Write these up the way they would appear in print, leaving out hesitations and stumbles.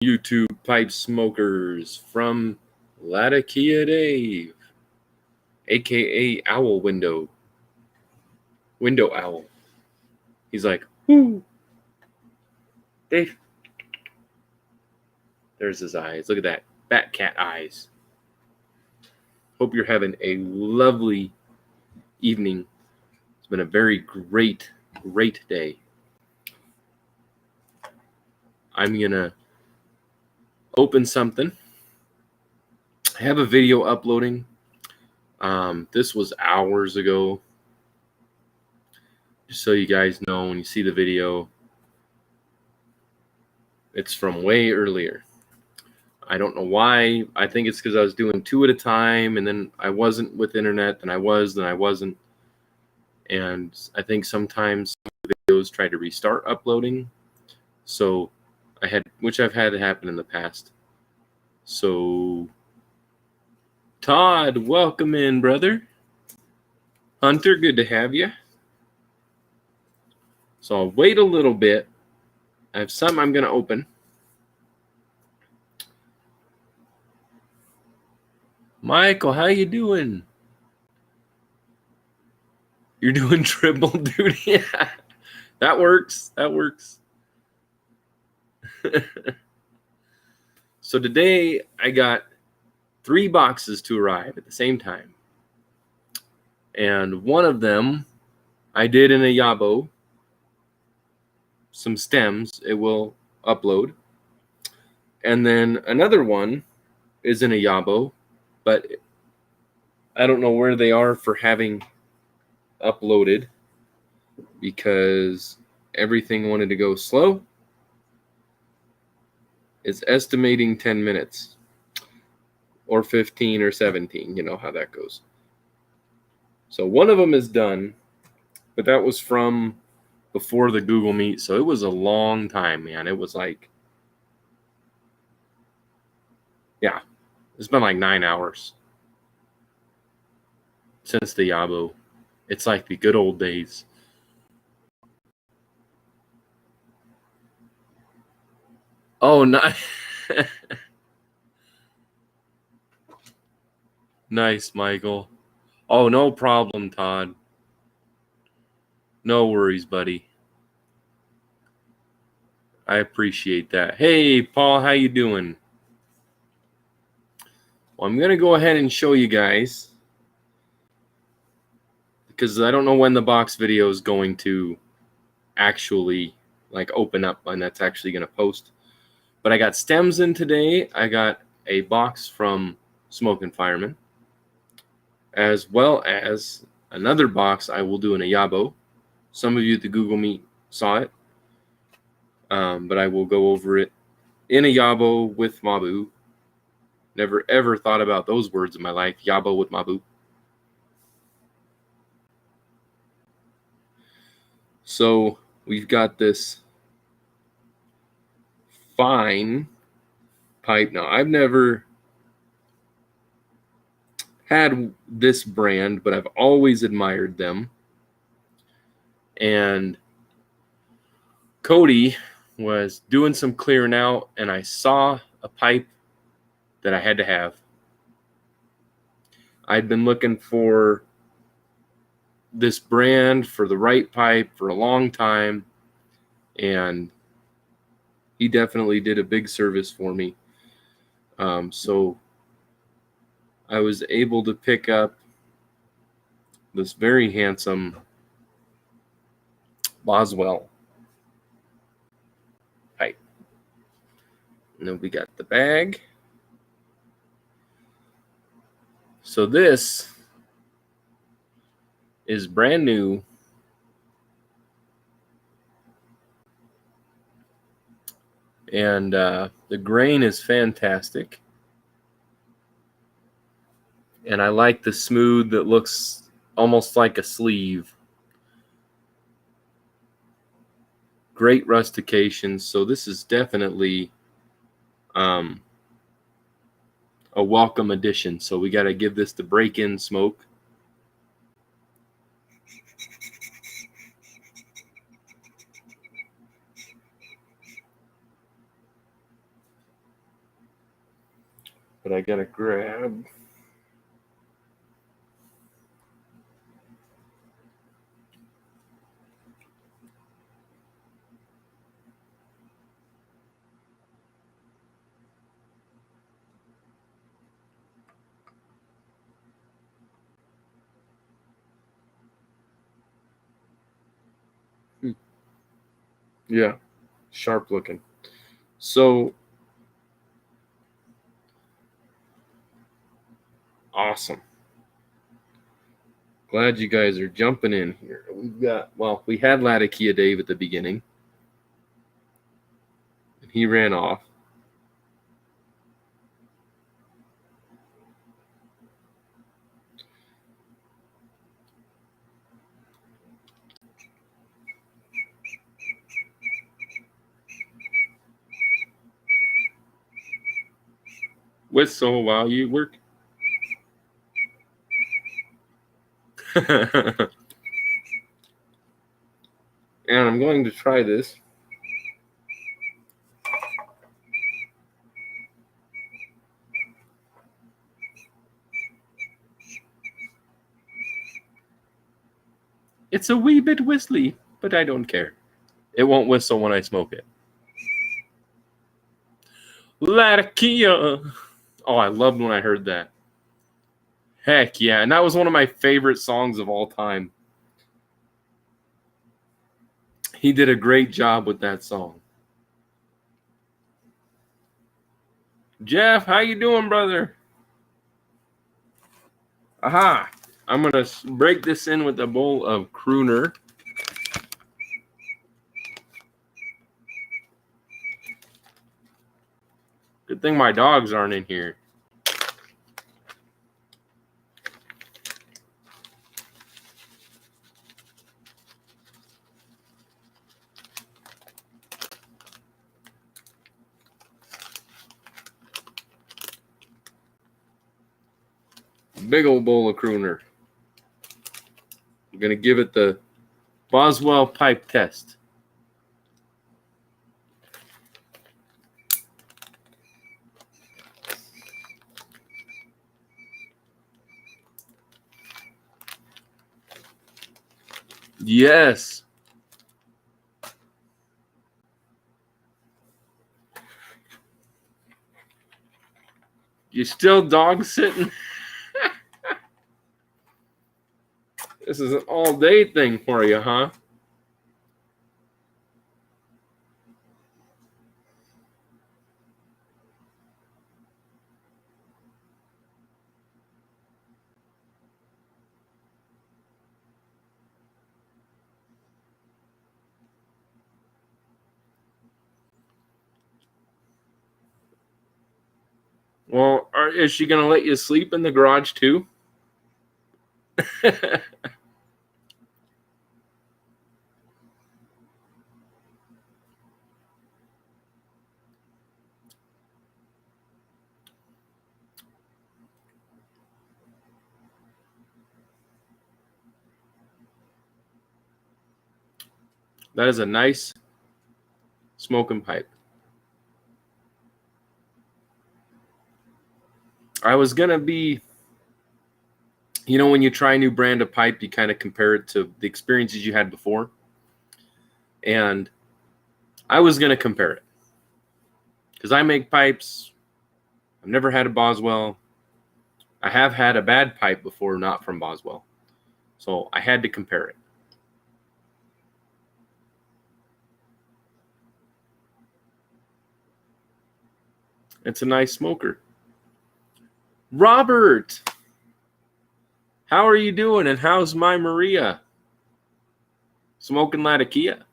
YouTube pipe smokers from Latakia Dave, aka Owl Window Owl. He's like, whoo, Dave. There's his eyes. Look at that, bat cat eyes. Hope you're having a lovely evening. It's been a very great day. I'm gonna open something. I have a video uploading. This was hours ago. Just so you guys know, when you see the video, it's from way earlier. I don't know why. I think it's because I was doing 2 at a time, and then I wasn't with internet, then I was, then I wasn't. And I think sometimes videos try to restart uploading. So which I've had happen in the past. So, Todd, welcome in, brother. Hunter, good to have you. So I'll wait a little bit. I have some I'm going to open. Michael, how you doing? You're doing triple duty? Yeah, that works. So today I got 3 boxes to arrive at the same time. And one of them I did in a YABO. Some stems it will upload. And then another one is in a YABO, but I don't know where they are for having uploaded because everything wanted to go slow. It's estimating 10 minutes or 15 or 17. You know how that goes. So one of them is done, but that was from before the Google Meet. So it was a long time, man. It was like, yeah, it's been like 9 hours since the YABO. It's like the good old days. Oh, nice. Nice, Michael. Oh, no problem, Todd. No worries, buddy. I appreciate that. Hey, Paul, how you doing? Well, I'm going to go ahead and show you guys because I don't know when the box video is going to actually like open up and that's actually going to post. But I got stems in today. I got a box from Smoke and Fireman, as well as another box I will do in a YABO. Some of you at the Google Meet saw it, but I will go over it in a YABO with Mabu. Never ever thought about those words in my life, YABO with Mabu. So we've got this fine pipe. Now, I've never had this brand, but I've always admired them. And Cody was doing some clearing out, and I saw a pipe that I had to have. I'd been looking for this brand for the right pipe for a long time, and he definitely did a big service for me. So I was able to pick up this very handsome Boswell pipe. And then we got the bag. So this is brand new. And the grain is fantastic. And I like the smooth that looks almost like a sleeve. Great rustication. So this is definitely a welcome addition. So we got to give this the break-in smoke. but I gotta grab. Yeah, sharp looking. So awesome. Glad you guys are jumping in here. We had Latakia Dave at the beginning. And he ran off. Whistle while you work. And I'm going to try this. It's a wee bit whistly, but I don't care. It won't whistle when I smoke it. Latakia. Oh, I loved when I heard that. Heck yeah. And that was one of my favorite songs of all time. He did a great job with that song. Jeff, how you doing, brother? Aha. I'm going to break this in with a bowl of Crooner. Good thing my dogs aren't in here. Big old bowl of Crooner. I'm going to give it the Boswell pipe test. Yes. You still dog sitting? This is an all-day thing for you, huh? Well, is she going to let you sleep in the garage too? That is a nice smoking pipe. I was going to be, when you try a new brand of pipe, you kind of compare it to the experiences you had before. And I was going to compare it. Because I make pipes. I've never had a Boswell. I have had a bad pipe before, not from Boswell. So I had to compare it. It's a nice smoker. Robert, how are you doing? And how's my Maria? Smoking Latakia.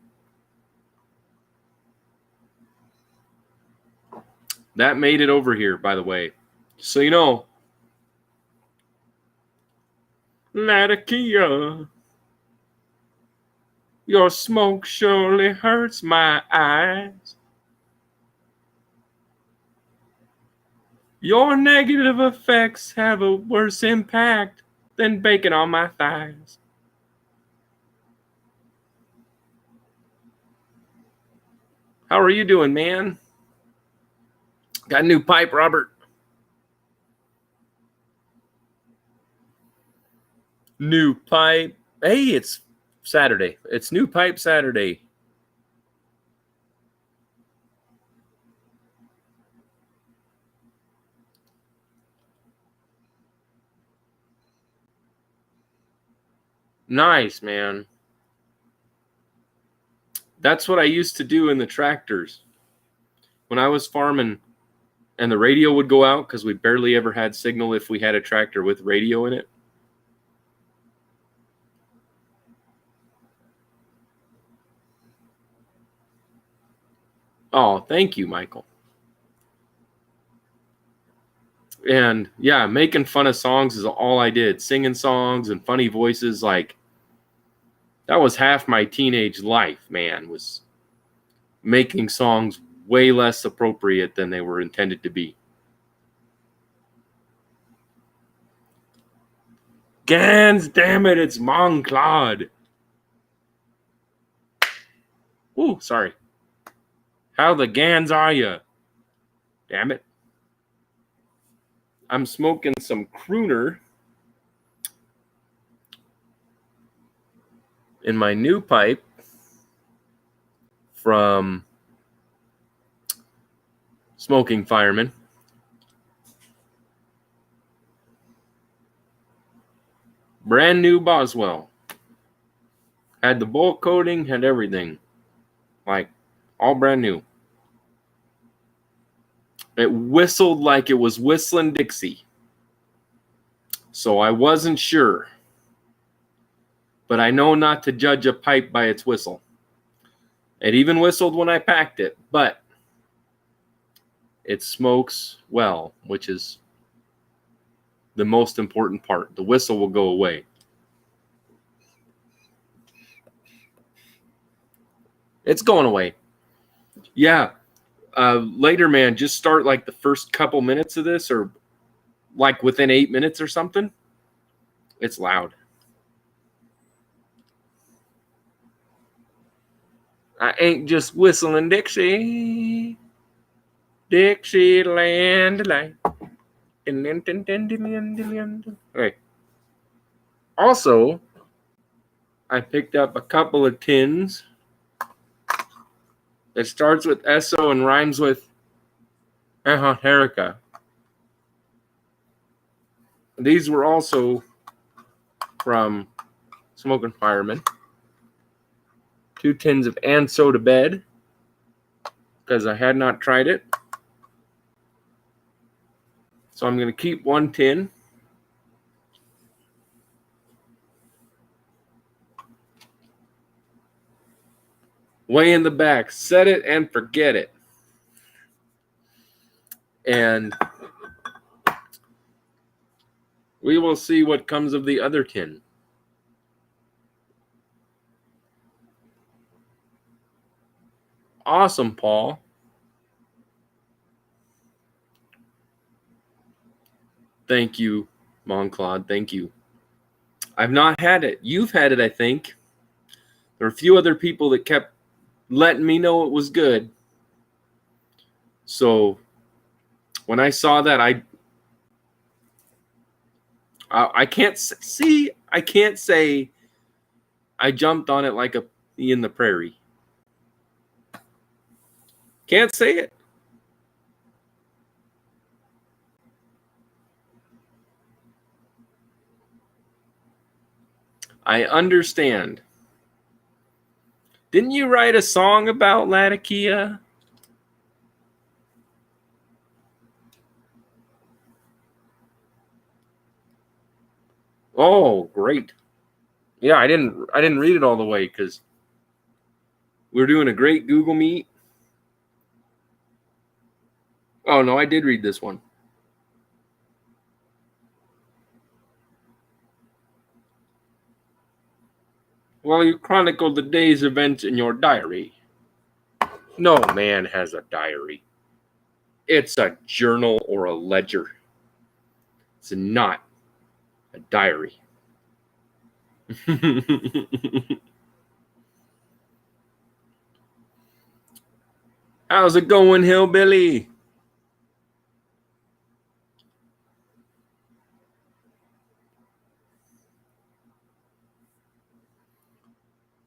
That made it over here, by the way. So you know, Latakia, your smoke surely hurts my eyes. Your negative effects have a worse impact than bacon on my thighs. How are you doing, man? Got a new pipe, Robert. New pipe. Hey, it's Saturday. It's new pipe Saturday. Nice, man. That's what I used to do in the tractors. When I was farming and the radio would go out because we barely ever had signal if we had a tractor with radio in it. Oh, thank you, Michael. And yeah, making fun of songs is all I did. Singing songs and funny voices, like that was half my teenage life, man, was making songs way less appropriate than they were intended to be. Gans, damn it, it's Monclaude. Ooh, sorry. How the Gans are ya? Damn it. I'm smoking some crooner in my new pipe from Smoking Fireman. Brand new Boswell. Had the bulk coating, had everything. Like, all brand new. It whistled like it was whistling Dixie. So I wasn't sure. But I know not to judge a pipe by its whistle. It even whistled when I packed it, but it smokes well, which is the most important part. The whistle will go away. It's going away. Yeah. Later, man, just start like the first couple minutes of this, or like within 8 minutes or something. It's loud. I ain't just whistling Dixie. Dixieland. Okay. Also, I picked up a couple of tins that starts with SO and rhymes with Esoterica. These were also from Smoking Fireman. 2 tins of And So to Bed, because I had not tried it. So I'm going to keep 1 tin. Way in the back. Set it and forget it. And we will see what comes of the other tin. Awesome, Paul. Thank you, Monclaude. Thank you. I've not had it. You've had it, I think. There are a few other people that kept letting me know it was good. So when I saw that, I can't see. I can't say I jumped on it like a bee in the prairie. Can't say it. I understand. Didn't you write a song about Latakia? Oh, great. Yeah, I didn't read it all the way because we're doing a great Google Meet. Oh, no, I did read this one. Well, you chronicled the day's events in your diary. No man has a diary. It's a journal or a ledger. It's not a diary. How's it going, hillbilly?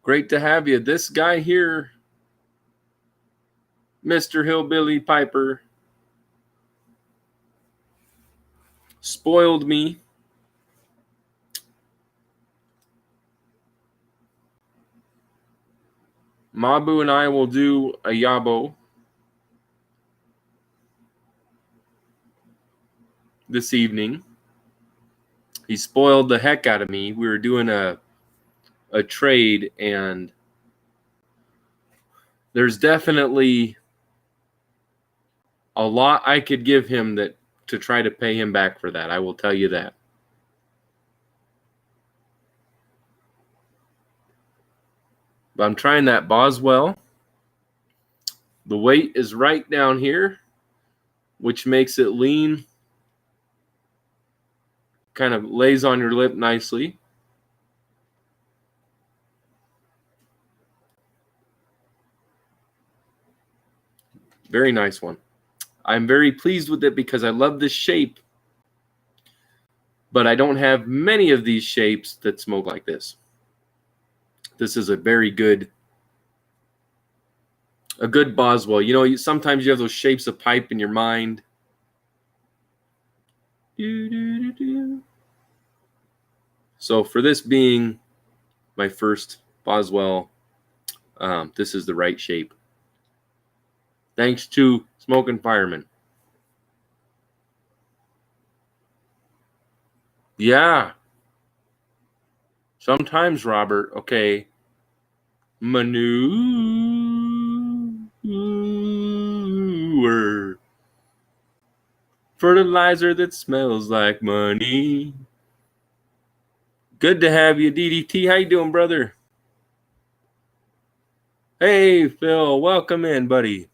Great to have you. This guy here, Mr. Hillbilly Piper, spoiled me. Mabu and I will do a YABO this evening. He spoiled the heck out of me. We were doing a trade, and there's definitely a lot I could give him that to try to pay him back for that. I will tell you that. But I'm trying that Boswell. The weight is right down here, which makes it lean. Kind of lays on your lip nicely. Very nice one. I'm very pleased with it because I love this shape, but I don't have many of these shapes that smoke like this. This is a very good, Boswell. You know, sometimes you have those shapes of pipe in your mind. So for this being my first Boswell, this is the right shape. Thanks to Smoking Fireman. Yeah. Sometimes, Robert, okay. Manure. Fertilizer that smells like money. Good to have you, DDT. How you doing, brother? Hey, Phil. Welcome in, buddy.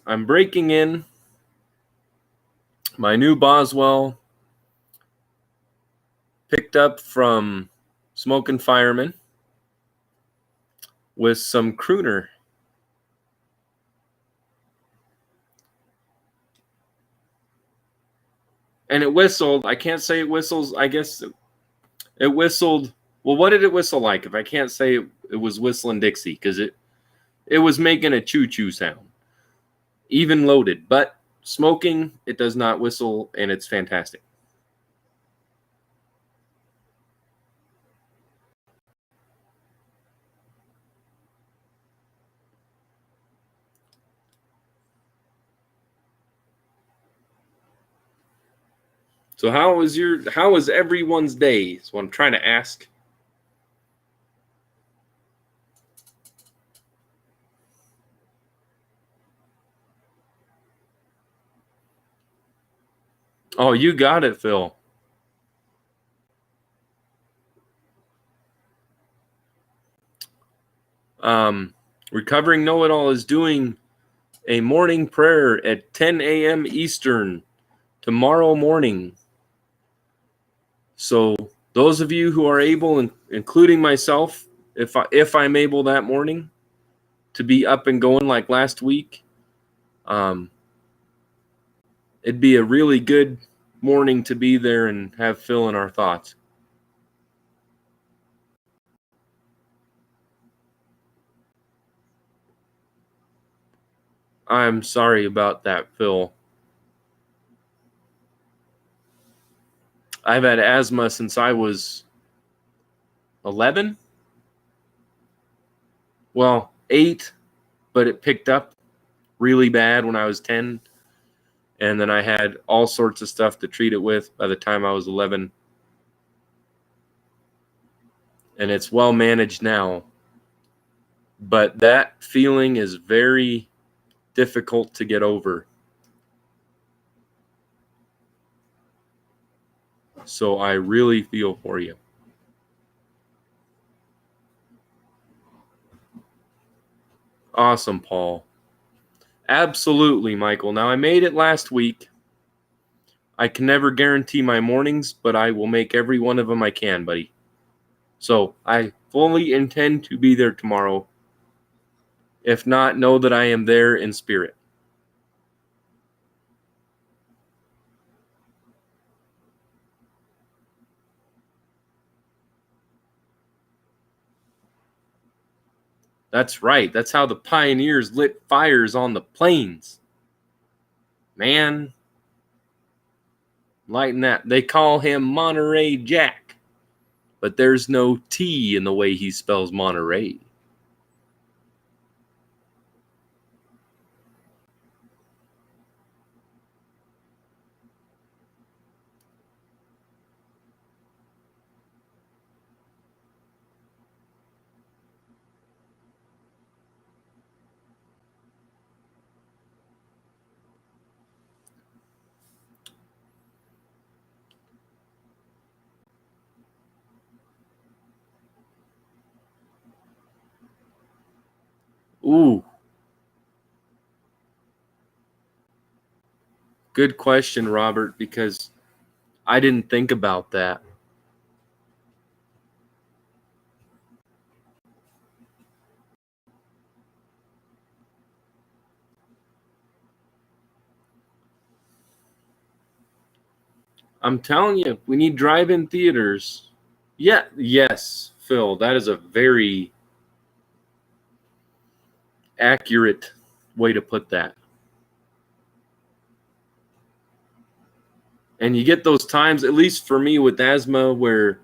I'm breaking in my new Boswell, picked up from Smoking Fireman, with some crooner. And it whistled. I can't say it whistles. I guess it whistled. Well, what did it whistle like? If I can't say it was whistling Dixie, because it was making a choo-choo sound. Even loaded. But smoking, it does not whistle, and it's fantastic. So how was everyone's day? Is what I'm trying to ask. Oh, you got it, Phil. Recovering Know-It-All is doing a morning prayer at 10 a.m. Eastern tomorrow morning. So those of you who are able, including myself, if I'm able that morning to be up and going like last week, it'd be a really good morning to be there and have Phil in our thoughts. I'm sorry about that, Phil. I've had asthma since I was 11. Well, 8, but it picked up really bad when I was 10. And then I had all sorts of stuff to treat it with by the time I was 11. And it's well managed now. But that feeling is very difficult to get over. So I really feel for you. Awesome, Paul. Absolutely, Michael. Now, I made it last week. I can never guarantee my mornings, but I will make every one of them I can, buddy. So I fully intend to be there tomorrow. If not, know that I am there in spirit. That's right. That's how the pioneers lit fires on the plains. Man, lighten that. They call him Monterey Jack, but there's no T in the way he spells Monterey. Ooh, good question, Robert, because I didn't think about that. I'm telling you, we need drive-in theaters. Yeah, yes, Phil, that is a very accurate way to put that. And you get those times, at least for me with asthma, where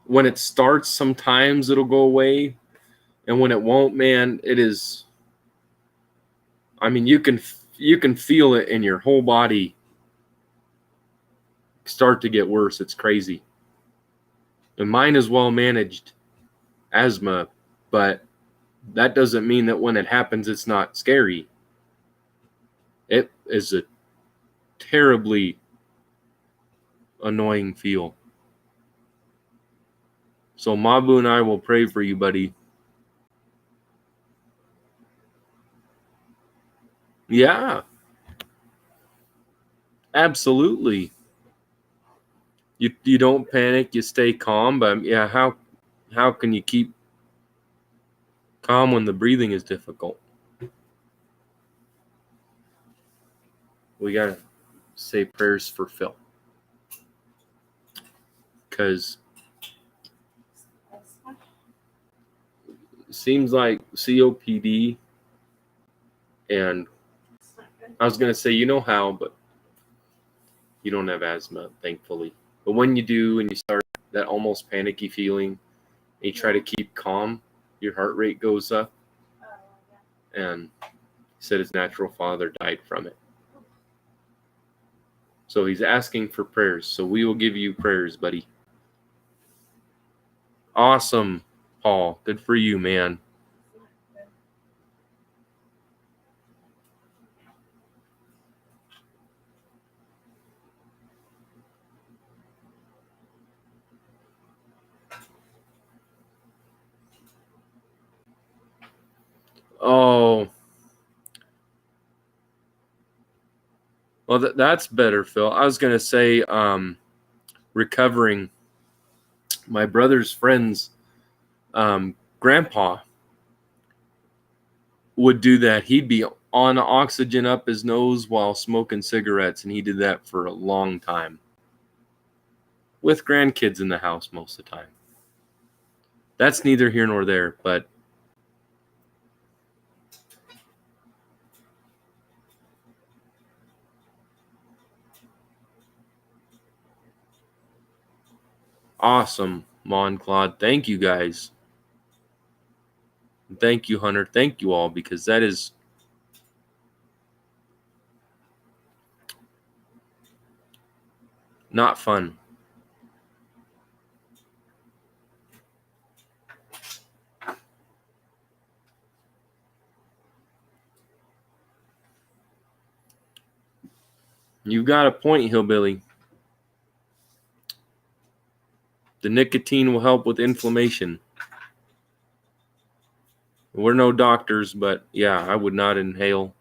when it starts, sometimes it'll go away. And when it won't, man, it is. I mean, you can feel it in your whole body start to get worse. It's crazy. And mine is well managed asthma, but that doesn't mean that when it happens, it's not scary. It is a terribly annoying feel. So Mabu and I will pray for you, buddy. Yeah, absolutely. You don't panic, you stay calm, but yeah, how can you keep calm when the breathing is difficult? We gotta say prayers for Phil, because it seems like COPD, and I was gonna say you know how, but you don't have asthma, thankfully. But when you do, and you start that almost panicky feeling, and you try to keep calm, your heart rate goes up. And he said his natural father died from it. So he's asking for prayers. So we will give you prayers, buddy. Awesome, Paul. Good for you, man. Oh, well, that's better, Phil. I was going to say recovering. My brother's friend's grandpa would do that. He'd be on oxygen up his nose while smoking cigarettes, and he did that for a long time with grandkids in the house most of the time. That's neither here nor there, but awesome, Mon Claude. Thank you guys. Thank you, Hunter. Thank you all, because that is not fun. You've got a point, Hillbilly. The nicotine will help with inflammation. We're no doctors, but yeah, I would not inhale.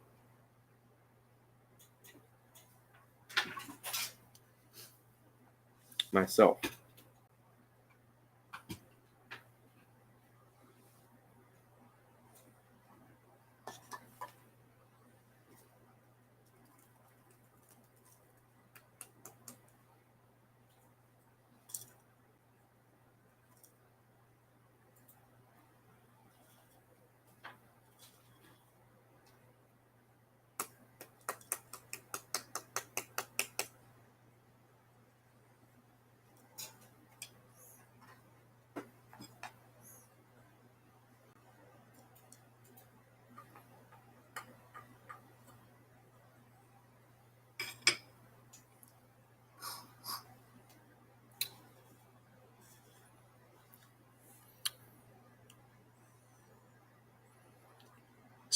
Myself.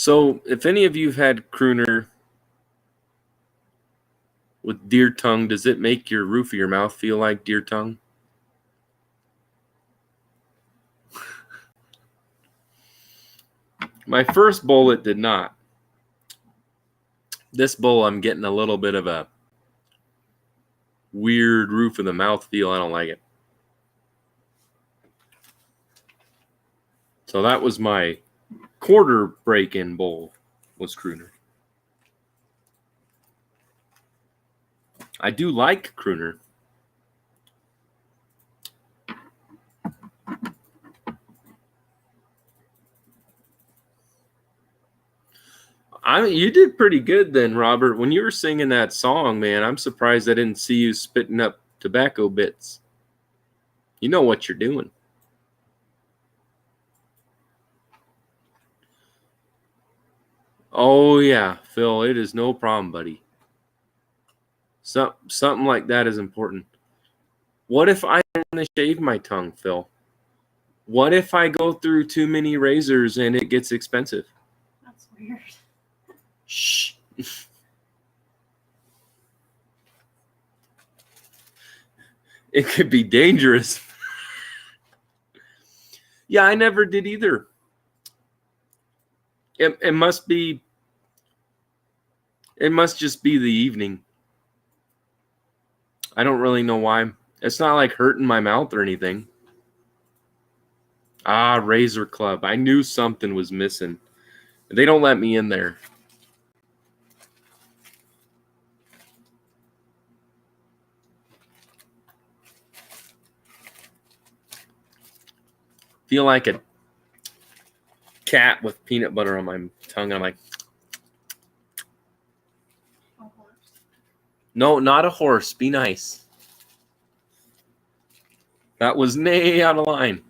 So, if any of you've had crooner with deer tongue, does it make your roof of your mouth feel like deer tongue? My first bowl, it did not. This bowl, I'm getting a little bit of a weird roof of the mouth feel. I don't like it. So that was my quarter break-in bowl, was crooner. I do like crooner. You did pretty good then, Robert. When you were singing that song, man, I'm surprised I didn't see you spitting up tobacco bits. You know what you're doing. Oh, yeah, Phil, it is no problem, buddy. Something like that is important. What if I want to shave my tongue, Phil? What if I go through too many razors and it gets expensive? That's weird. Shh. It could be dangerous. Yeah, I never did either. It must just be the evening. I don't really know why. It's not like hurting my mouth or anything. Ah, Razor Club. I knew something was missing. They don't let me in there. Feel like a cat with peanut butter on my tongue. I'm like, A horse. no, not a horse. Be nice. That was way out of line.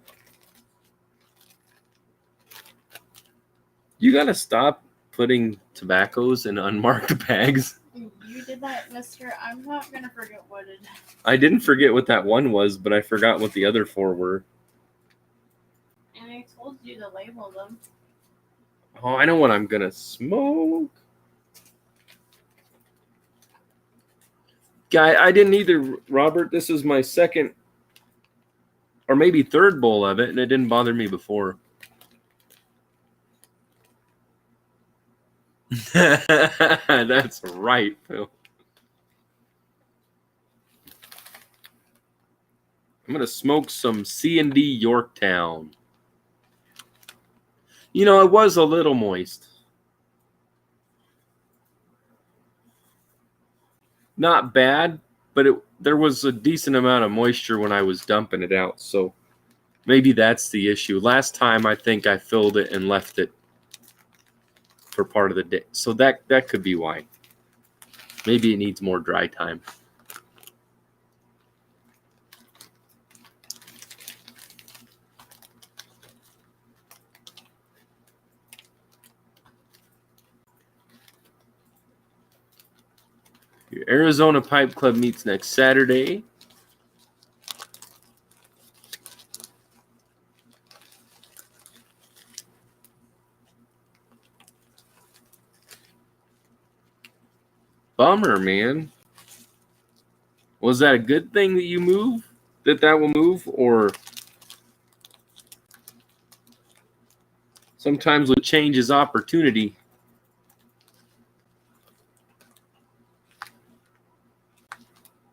You gotta stop putting tobaccos in unmarked bags. You did that, mister. I'm not going to forget what it is. I didn't forget what that one was, but I forgot what the other four were. And I told you to label them. Oh, I know what I'm gonna smoke. Guy, I didn't either, Robert. This is my second or maybe third bowl of it, and it didn't bother me before. That's right, Phil. I'm gonna smoke some C&D Yorktown. You know, it was a little moist. Not bad, but there was a decent amount of moisture when I was dumping it out, so maybe that's the issue. Last time, I think I filled it and left it for part of the day, so that could be why. Maybe it needs more dry time. Your Arizona Pipe Club meets next Saturday. Bummer, man. Was that a good thing that you move? That will move? Or sometimes what change is opportunity.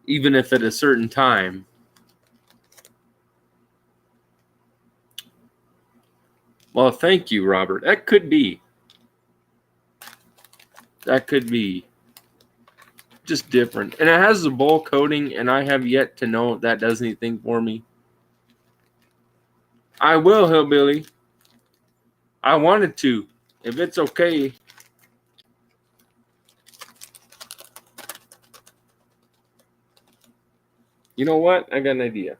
Even if at a certain time. Well, thank you, Robert. That could be. That could be just different. And it has a bowl coating, and I have yet to know if that does anything for me. I will, Hillbilly. I wanted to. If it's okay. You know what? I got an idea.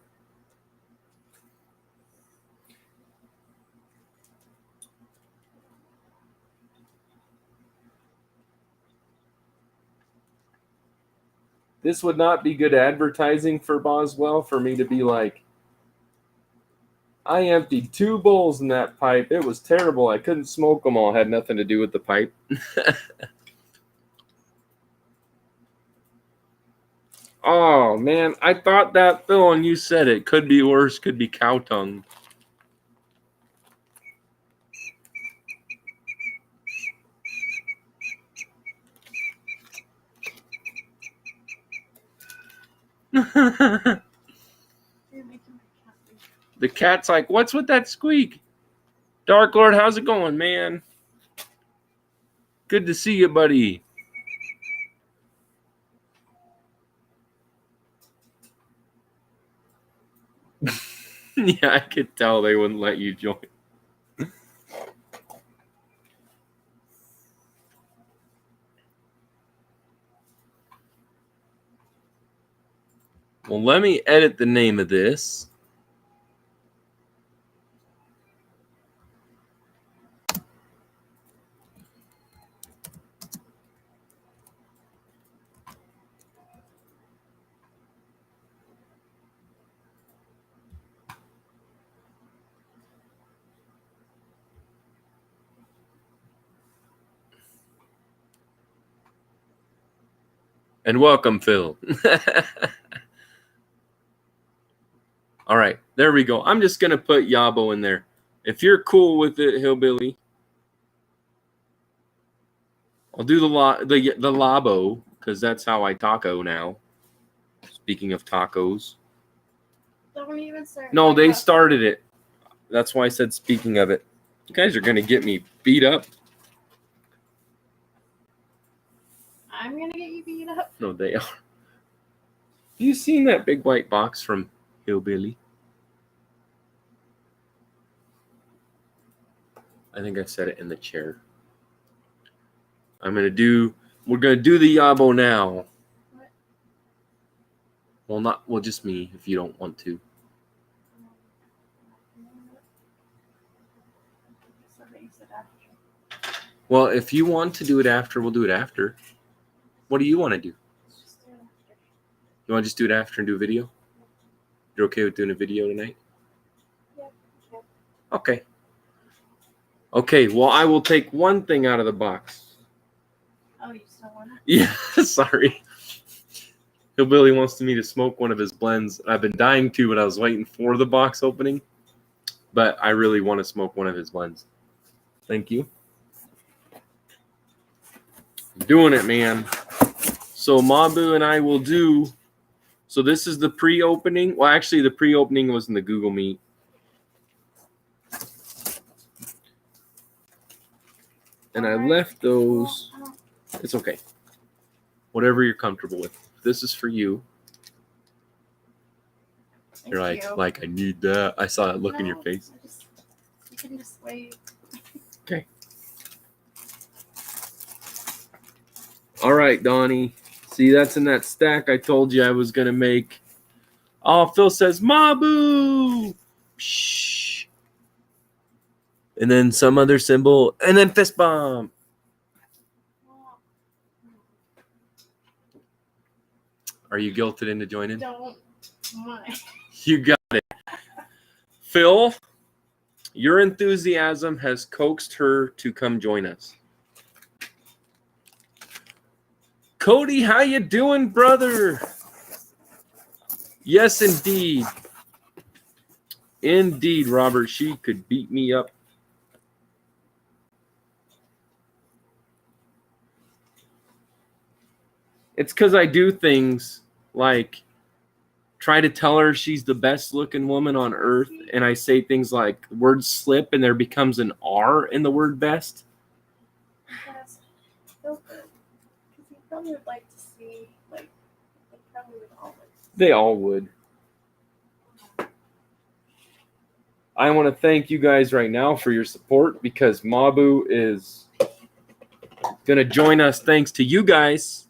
This would not be good advertising for Boswell for me to be like, I emptied 2 bowls in that pipe. It was terrible. I couldn't smoke them all. It had nothing to do with the pipe. Oh, man. I thought that, Phil, and you said it. Could be worse. Could be cow tongue. The cat's like, what's with that squeak? Dark Lord, how's it going, man? Good to see you, buddy. Yeah, I could tell they wouldn't let you join. Well, let me edit the name of this. And welcome, Phil. All right, there we go. I'm just going to put YABO in there. If you're cool with it, Hillbilly, I'll do the Labo, because that's how I taco now. Speaking of tacos. Don't even start. No, they started it. That's why I said speaking of it. You guys are going to get me beat up. I'm going to get you beat up. No, they are. Have you seen that big white box from Hillbilly? I think I said it in the chair. We're going to do the YABO now. What? Well, just me if you don't want to. Well, if you want to do it after, we'll do it after. What do you want to do? You want to just do it after and do a video? You're okay with doing a video tonight? Yeah. Okay. Okay, well, I will take one thing out of the box. Oh, you still want it? Yeah, sorry. Hillbilly wants me to smoke one of his blends. I've been dying to, but I was waiting for the box opening. But I really want to smoke one of his blends. Thank you. I'm doing it, man. So Mabu and I will do. So this is the pre-opening. Well, actually, the pre-opening was in the Google Meet. And I left those. It's okay. Whatever you're comfortable with. This is for you. You're like, I need that. I saw that look in your face. You can just wait. Okay. All right, Donnie. See, that's in that stack I told you I was going to make. Oh, Phil says, Mabu! Shh. And then some other symbol. And then fist bomb. Are you guilted into joining? Don't mind. You got it. Phil, your enthusiasm has coaxed her to come join us. Cody, how you doing, brother? Yes, indeed. Indeed, Robert. She could beat me up. It's because I do things like try to tell her she's the best looking woman on earth, and I say things like words slip and there becomes an R in the word best. Yes. Because you probably would like to see, like, they probably would all like to see. They all would. I want to thank you guys right now for your support because Mabu is going to join us thanks to you guys.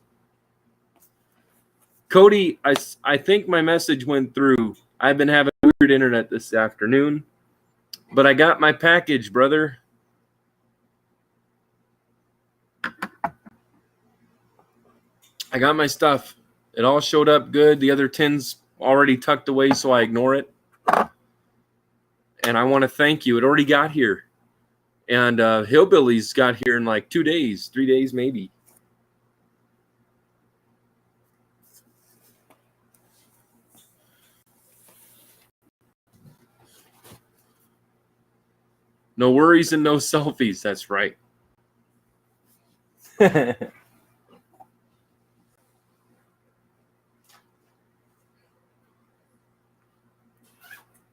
Cody, I think my message went through. I've been having weird internet this afternoon, but I got my package, brother. I got my stuff. It all showed up good. The other tin's already tucked away, so I ignore it. and I want to thank you. It already got here. And Hillbillies got here in like 2 days, 3 days maybe. No worries and no selfies. That's right.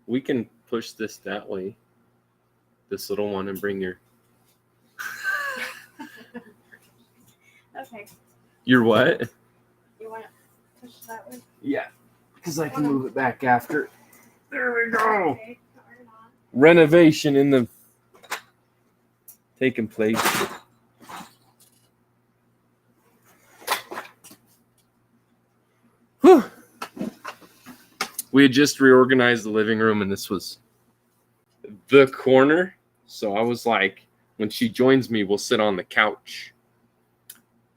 We can push this that way, this little one, and bring your... Okay. Your what? You want to push that way? Yeah, because I can move it back after. There we go. Okay. Turn on. Renovation in the taking place. Whew. We had just reorganized the living room, and this was the corner. So I was like, when she joins me, we'll sit on the couch.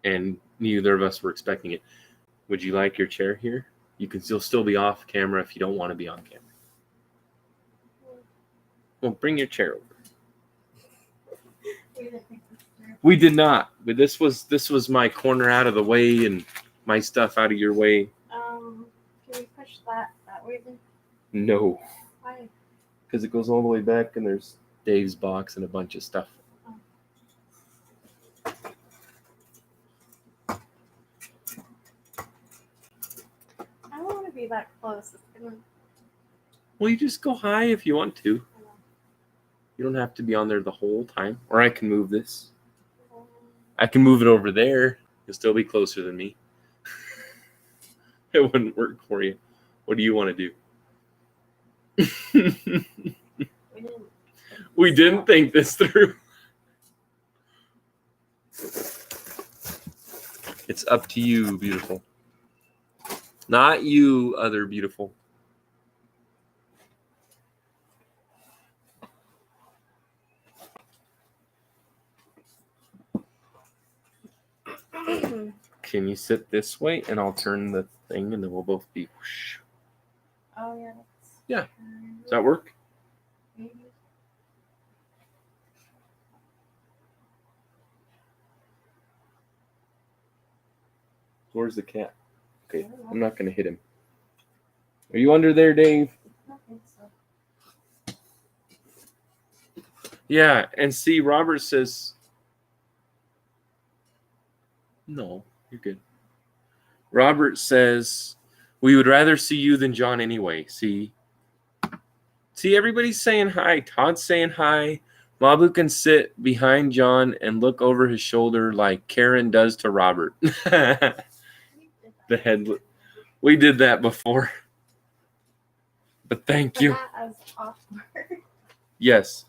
And neither of us were expecting it. Would you like your chair here? You'll still be off camera if you don't want to be on camera. Well, bring your chair over. We did not. But this was my corner out of the way and my stuff out of your way. Can we push that way then? No. Why? Because it goes all the way back and there's Dave's box and a bunch of stuff. I don't want to be that close. It's gonna... Well, you just go high if you want to. You don't have to be on there the whole time. Or I can move this. I can move it over there. You'll still be closer than me. It wouldn't work for you. What do you want to do? We didn't think this through. It's up to you, beautiful. Not you, other beautiful. Can you sit this way and I'll turn the thing and then we'll both be whoosh. Oh, yeah. Yeah. Does that work? Maybe. Where's the cat? Okay, I'm not going to hit him. Are you under there, Dave? I think so. Yeah, and see, Robert says... No, you're good. Robert says, we would rather see you than John anyway. See, everybody's saying hi. Todd's saying hi. Mabu can sit behind John and look over his shoulder like Karen does to Robert. The head. We did that before. But thank you. Not as awkward. Yes.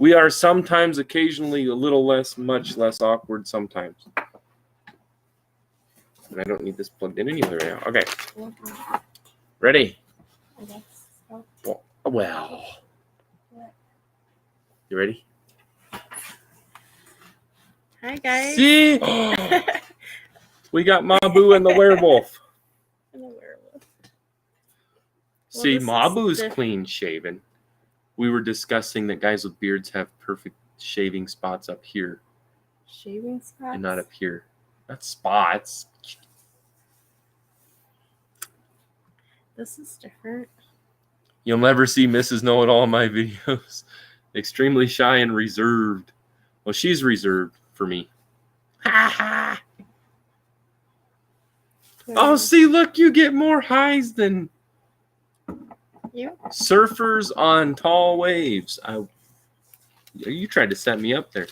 We are sometimes, occasionally, a little less, much less awkward sometimes. And I don't need this plugged in anyway right now. Okay. Mm-hmm. Ready? I guess so. Well. You ready? Hi, guys. See? We got Mabu and the werewolf. And a werewolf. See, Well, Mabu's clean shaven. We were discussing that guys with beards have perfect shaving spots up here. Shaving spots? And not up here. Not spots. This is different. You'll never see Mrs. Know-It-All in my videos. Extremely shy and reserved. Well, she's reserved for me. Ha ha! Oh, see, look, you get more highs than you surfers on tall waves. You tried to set me up there.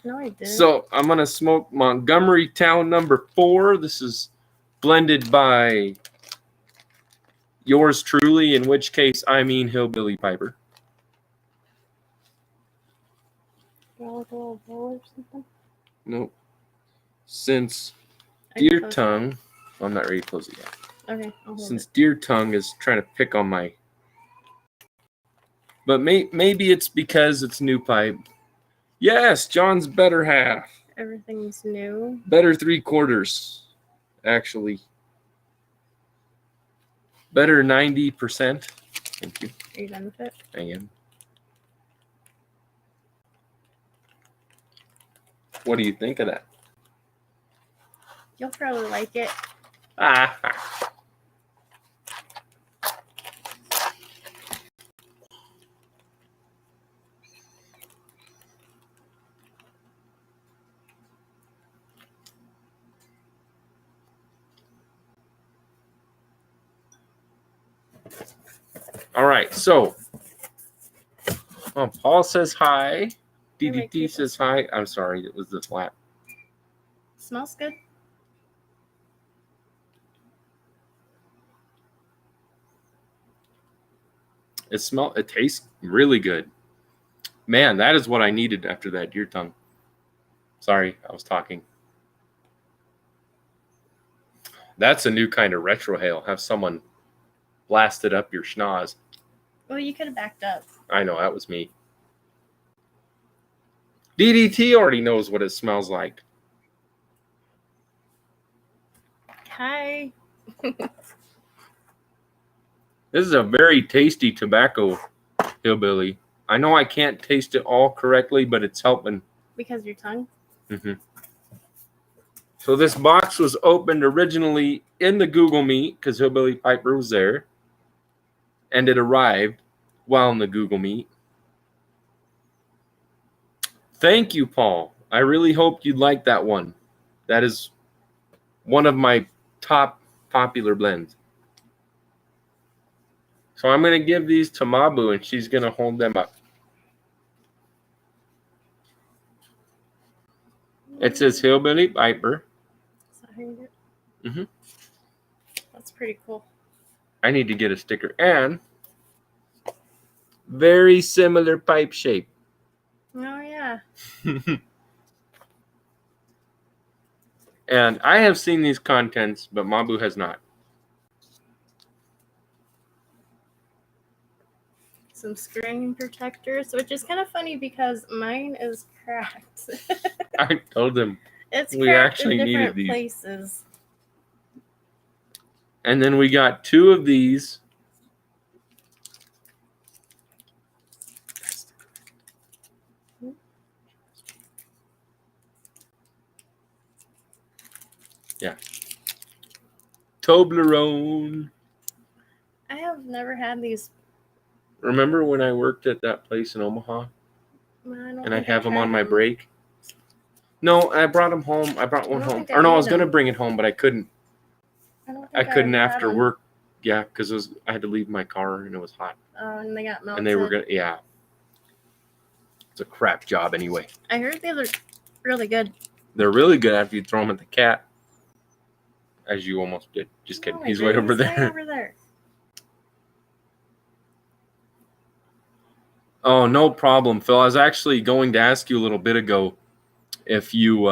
No, I didn't. So I'm gonna smoke Montgomery Town number 4. This is blended by yours truly, in which case I mean Hillbilly Piper. Do I look a little bowl or something? Nope. Since Deer Tongue, I'm not ready to close it yet. Okay, I'll hold Since it. Deer Tongue is trying to pick on my, but maybe it's because it's new pipe. Yes, John's better half. Everything's new. Better 3/4, actually. Better 90%. Thank you. Are you done with it? I am. What do you think of that? You'll probably like it. Ah. All right, so Paul says hi. DDT says hi. I'm sorry, it was the flat. Smells good. It tastes really good. Man, that is what I needed after that deer tongue. Sorry, I was talking. That's a new kind of retrohale. Have someone blasted up your schnoz. Well, you could have backed up. I know, that was me. DDT already knows what it smells like. Hi. This is a very tasty tobacco, Hillbilly. I know I can't taste it all correctly, but it's helping. Because your tongue? Mm-hmm. So this box was opened originally in the Google Meet because Hillbilly Piper was there. And it arrived while in the Google Meet. Thank you, Paul. I really hoped you'd like that one. That is one of my top popular blends. So I'm going to give these to Mabu, and she's going to hold them up. It says Hillbilly Piper. Is that how you do it? Mm-hmm. That's pretty cool. I need to get a sticker. And very similar pipe shape. Oh, yeah. And I have seen these contents, but Mabu has not. Some screen protectors, which is kind of funny because mine is cracked. I told him It's we cracked actually in needed different these. places. And then we got 2 of these. Yeah. Toblerone. I have never had these. Remember when I worked at that place in Omaha? And I'd have them on my break? No, I brought them home. I brought one home. Or no, I was going to bring it home, but I couldn't. I couldn't after work. Yeah, because I had to leave my car and it was hot. Oh, and they got melted. And they were going to, yeah. It's a crap job anyway. I heard they were really good. They're really good after you throw them at the cat. As you almost did. Just kidding. He's way over there. Way over there. Oh, no problem, Phil. I was actually going to ask you a little bit ago if you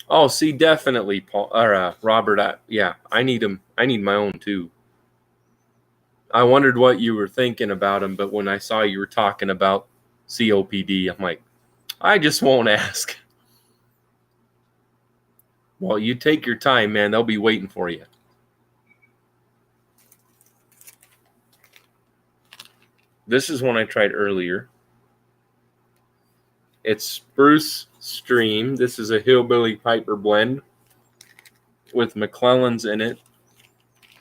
oh, see, definitely, Paul or Robert. Yeah, I need them. I need my own too. I wondered what you were thinking about them, but when I saw you were talking about COPD, I'm like, I just won't ask. Well, you take your time, man. They'll be waiting for you. This is one I tried earlier. It's Spruce Stream. This is a Hillbilly Piper blend with McClellan's in it.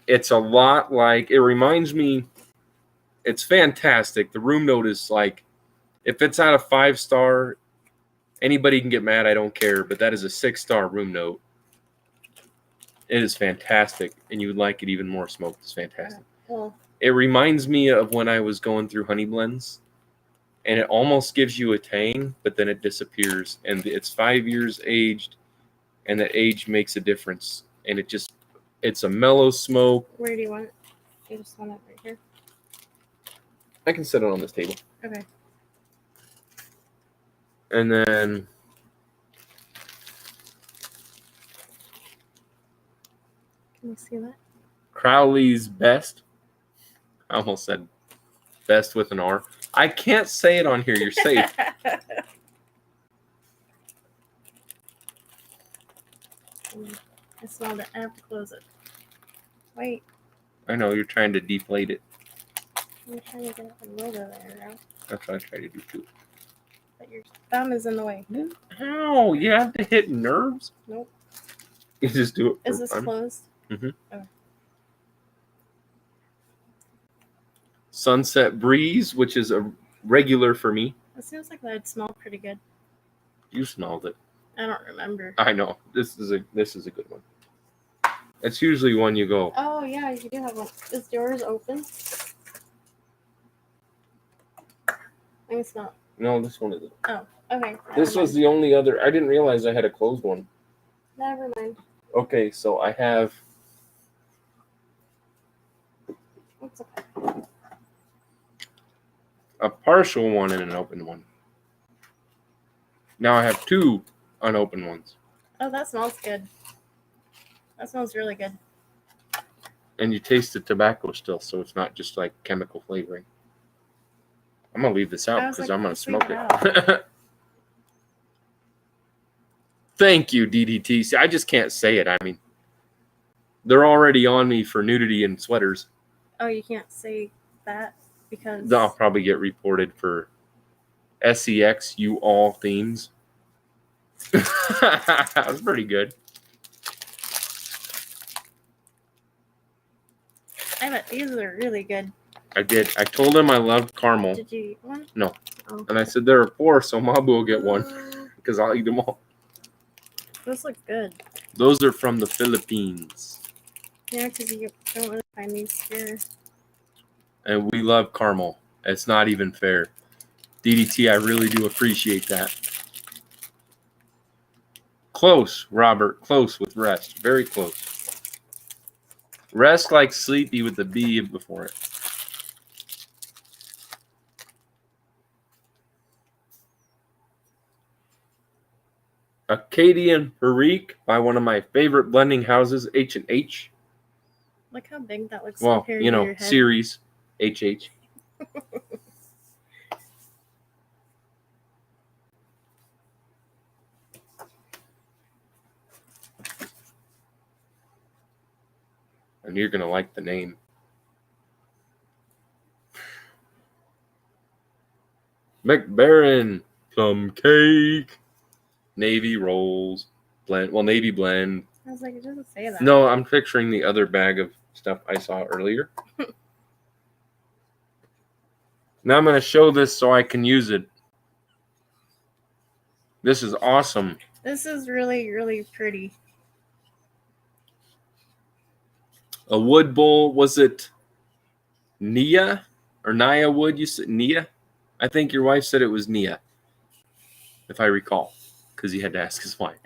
It's a lot like, it reminds me, it's fantastic. The room note is like, if it's out of 5-star, anybody can get mad, I don't care, but that is a 6-star room note. It is fantastic, and you would like it even more smoked. It's fantastic. Cool. It reminds me of when I was going through honey blends, and it almost gives you a tang, but then it disappears, and it's 5 years aged, and that age makes a difference, and it's a mellow smoke. Where do you want it? You just want it right here? I can set it on this table. Okay. And then Can you see that? Crowley's Best. I almost said best with an R. I can't say it on here. You're safe. I smelled it. I have to close it. Wait. I know you're trying to deflate it. I'm trying to get the logo there now. That's what I try to do too. But your thumb is in the way. How? You have to hit nerves? Nope. You just do it. Is this closed? Mm-hmm. Oh. Sunset Breeze, which is a regular for me. It seems like that'd smell pretty good. You smelled it. I don't remember. I know. This is a good one. It's usually one you go. Oh yeah, you do have one. Is yours open? Let me smell. No, this one isn't. Oh, okay. This was the only other. I didn't realize I had a closed one. Never mind. Okay, so I have. It's okay. A partial one and an open one. Now I have 2 unopened ones. Oh, that smells good. That smells really good. And you taste the tobacco still, so it's not just like chemical flavoring. I'm going to leave this out because I'm going to smoke it. Thank you, DDT. See, I just can't say it. I mean, they're already on me for nudity and sweaters. Oh, you can't say that because... I'll probably get reported for SEX, you all themes. That was pretty good. I bet these are really good. I did. I told him I loved caramel. Did you eat one? No. Oh. And I said there are 4, so Mabu will get one because I'll eat them all. This looks good. Those are from the Philippines. Yeah, because you don't really find these here. And we love caramel. It's not even fair. DDT, I really do appreciate that. Close, Robert. Close with rest. Very close. Rest like sleepy with the B before it. Acadian Perique by one of my favorite blending houses, H&H. Look how big that looks. Well, compared you to know, your head. series, HH. And you're going to like the name. McBaron, plum cake, navy rolls, blend. Well, navy blend. I was like, it doesn't say that. No, I'm picturing the other bag of stuff I saw earlier. Now I'm going to show this so I can use it. This is awesome. This is really, really pretty. A wood bowl. Was it Nia or Nia wood? You said Nia? I think your wife said it was Nia, if I recall, because he had to ask his wife.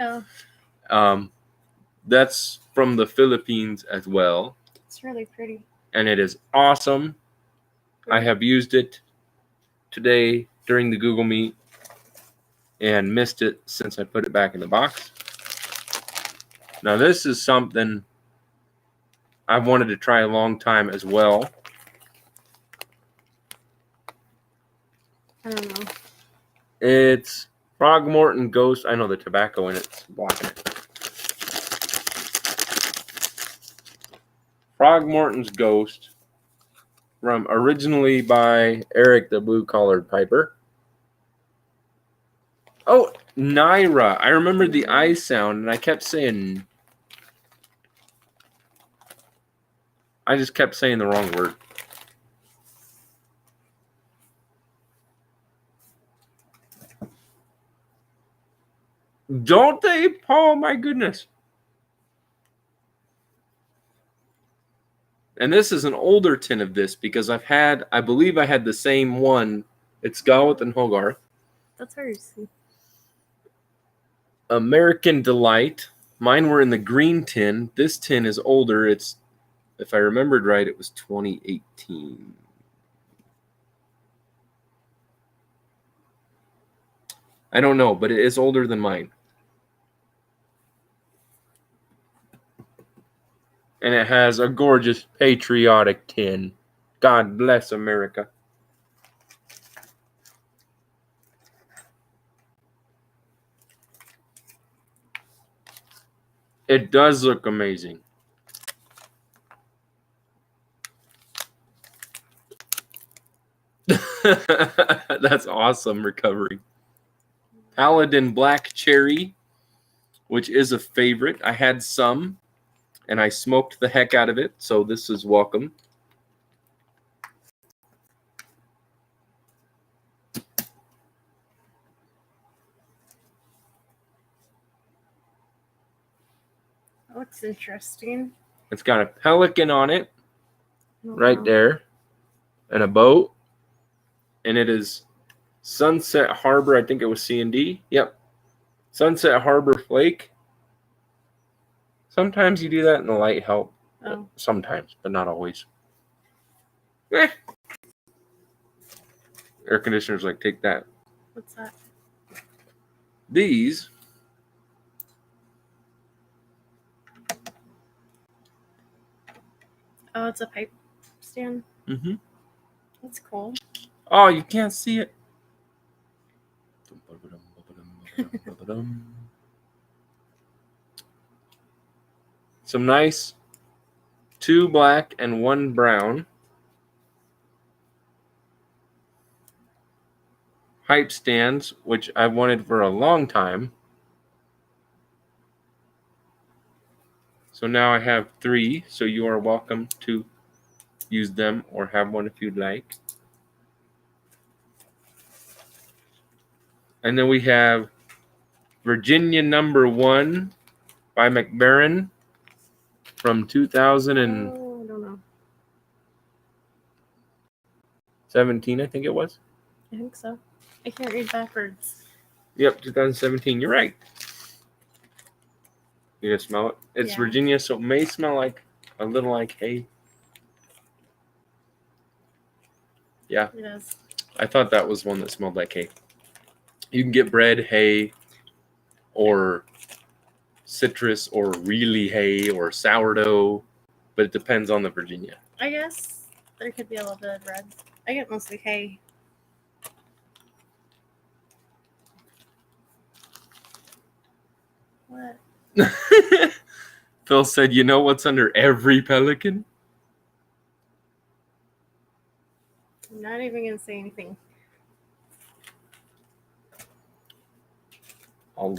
Oh. That's from the Philippines as well. It's really pretty. And it is awesome. I have used it today during the Google Meet and missed it since I put it back in the box. Now this is something I've wanted to try a long time as well. I don't know. It's Frogmorton Ghost. I know the tobacco in it's blocking it. Frogmorton's Ghost, from originally by Eric the Blue Collared Piper. Oh, Naira. I remembered the I sound, and I kept saying... I just kept saying the wrong word. Don't they, Paul? My goodness. And this is an older tin of this because I believe I had the same one. It's Gawith and Hogarth. That's hard to see. American Delight. Mine were in the green tin. This tin is older. It's, if I remembered right, it was 2018. I don't know, but it is older than mine. And it has a gorgeous patriotic tin. God bless America. It does look amazing. That's awesome recovery. Paladin Black Cherry, which is a favorite. I had some, and I smoked the heck out of it, so this is welcome. That looks interesting. It's got a pelican on it, right Wow. there, and a boat, and it is Sunset Harbor. I think it was C&D. Yep. Sunset Harbor Flake. Sometimes you do that and the light help. Oh. Sometimes, but not always. Eh. Air conditioner's like, take that. What's that? These Oh, it's a pipe stand. Mm-hmm. That's cool. Oh, you can't see it. Some nice 2 black and 1 brown pipe stands, which I've wanted for a long time. So now I have 3, so you are welcome to use them or have one if you'd like. And then we have Virginia Number 1 by McBaron from 2017, Oh, I don't know. I think it was. I think so. I can't read backwards. Yep, 2017. You're right. You gonna smell it? It's Yeah. Virginia, so it may smell like a little like hay. Yeah, It is. I thought that was one that smelled like hay. You can get bread, hay, or citrus, or really hay, or sourdough, but it depends on the Virginia. I guess there could be a little bit of red. I get mostly hay. What? Phil said, "You know what's under every pelican?" I'm not even gonna say anything. I'll